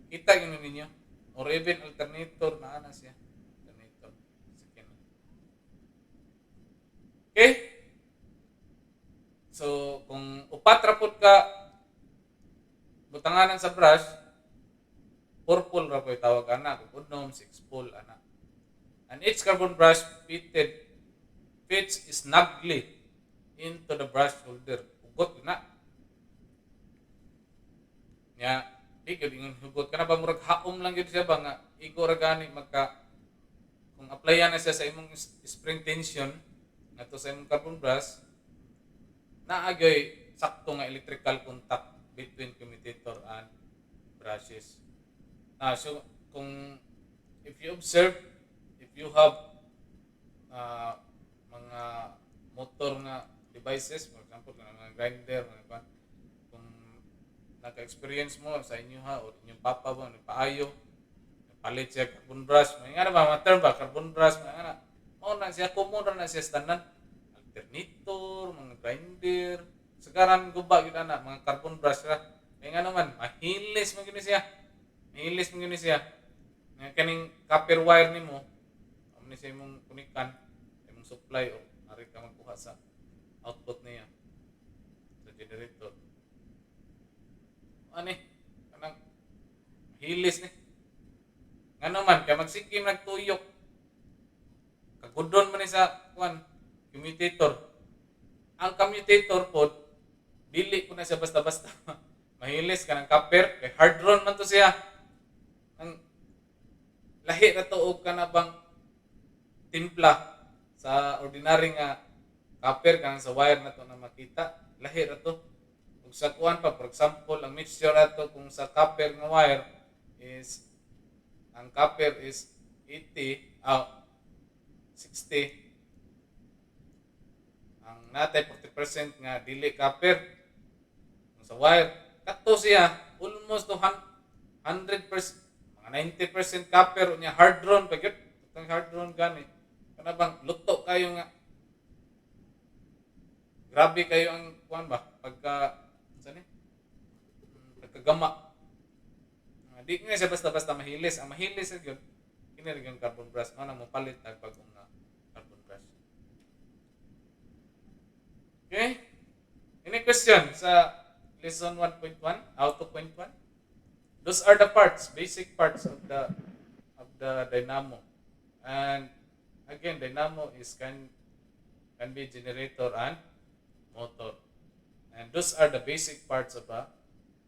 kita yun ninyo, or even alternator na ana siya, alternator. Okay? So, kung upat rapod ka butanganan sa brush, 4-pole rapoy tawag ana, kung udnom 6-pole ana. And each carbon brush fits snugly into the brush holder. Hugot na. Nya, igod ingon hugot kana ba murag haom lang gyud siya ba nga igo ra gani kung applyan na siya sa imong spring tension ngadto sa imong carbon brush, naagay sakto nga electrical contact between commutator and brushes. So if you have mga motor nga devices, for example, mga grinder, kung naka-experience mo sa inyo o inyong papa mo, paayo, palit siya carbon brush, may nga na ba, term ba, carbon brush, may nga na, common na siya standard, alternator, mga grinder, sakaran guba yun na, mga carbon brush ra, may nga naman, mahilis mo gini siya, kaning copper wire ni mo, ni siya imong kunikan, imong supply o ari ka magkuha sa output niya sa generator. Ani kanang hilis ni. Ngano man kay magsikim nagtuyok. Kagudon man ni sa commutator. Ang commutator pod dili ko na siya basta-basta. Mahilis kanang copper kay hard run man to siya. Ang lahi ra to og kana bang timpla sa ordinary nga copper kanang sa wire na to na makita, lahi ra to. Ug sa kuan pa, for example, ang mixture ato kung sa copper nga wire is ang copper is 80, 60. Ang natay 40% nga dili copper sa wire. Kato siya almost to 100%, mga 90% copper niya hard drawn pa gyud. Itong hard drawn gani. Kana bang luto kayo nga. Grabe kayo ang kuan ba pagka saan ni? Pagkagama. Di nga siya basta-basta mahilis. Ang mahilis sa gyud kini yung carbon brush mo na mo palit tag bagong na carbon brush. Okay? Any question sa lesson 1.1 out of 2.1? Those are the parts, basic parts of the dynamo. And again, dynamo is can be generator and motor. And those are the basic parts of a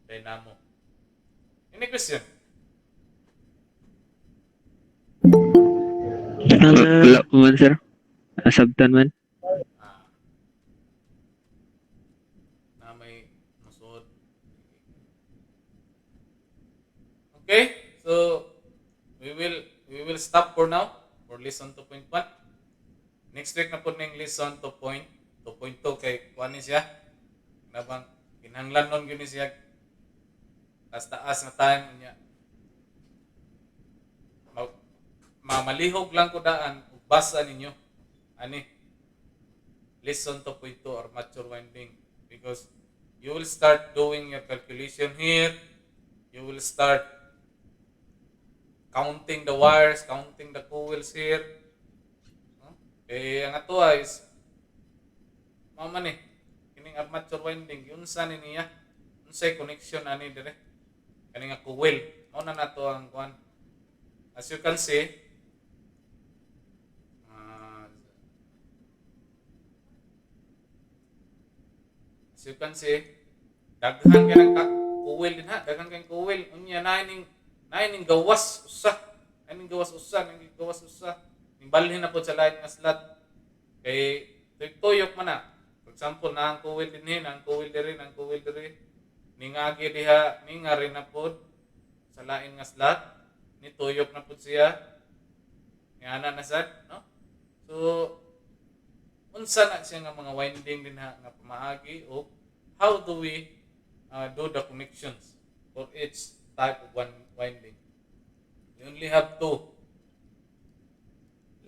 dynamo. Any question? Wala po man, sir. Sabtan man. Na may musod. Okay, so we will stop for now for lesson 2.1. Next week na po ning lesson 2.2 kay kuan ni siya. Nabang kinahanglan nun gyud ni siya taas na time niya. Mamalihog lang ko daan ug basa ninyo ani lesson 2.2 or mature winding, because you will start doing your calculation here. You will start counting the wires, counting the coils here. Ang ato is mama ni kining armature winding unsa ni niya, unsay connection ani dire kani nga coil mao na nato ang kuan. As you can see, daghan ka ng coil din ha, daghan kang coil unya ning gawas usa, ning gawas usa ning balhin na po sa lain nga slot kay tuyok man na. For example, na ang coil dinhi, ang coil diri, ningagi diha, ningari na po sa lain nga slot, ni tuyok na po siya, ngana na sad, no? So unsa na siya nga mga winding din ha nga pamaagi, o how do we do the connections for each type of winding? We only have two,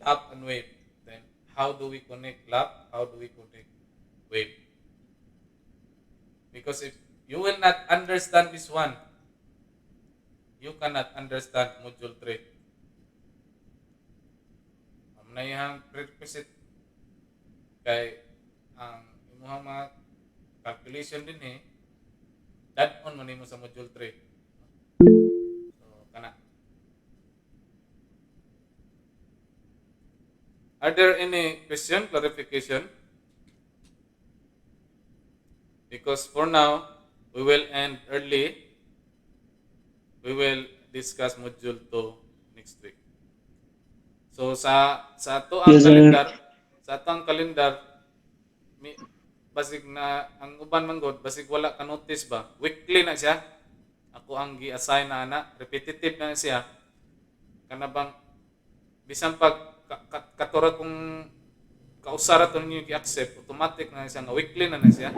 lap and wave. Then how do we connect lap? How do we connect wave? Because if you will not understand this one, you cannot understand module 3. Amnayang prerequisite kay ang imuhang mga calculation din add-on man nimo sa module 3. So kana. Are there any question, clarification? Because for now, we will end early. We will discuss module 2 next week. So sa ato ang Yes, sir. kalendar, basig na ang uban man god, basig wala ka notice ba? Weekly na siya. Ako ang gi-assign na ana, repetitive na siya. Kana bang bisan pag katura kung kausara to ninyo gi-accept, automatic na siya nga weekly na siya.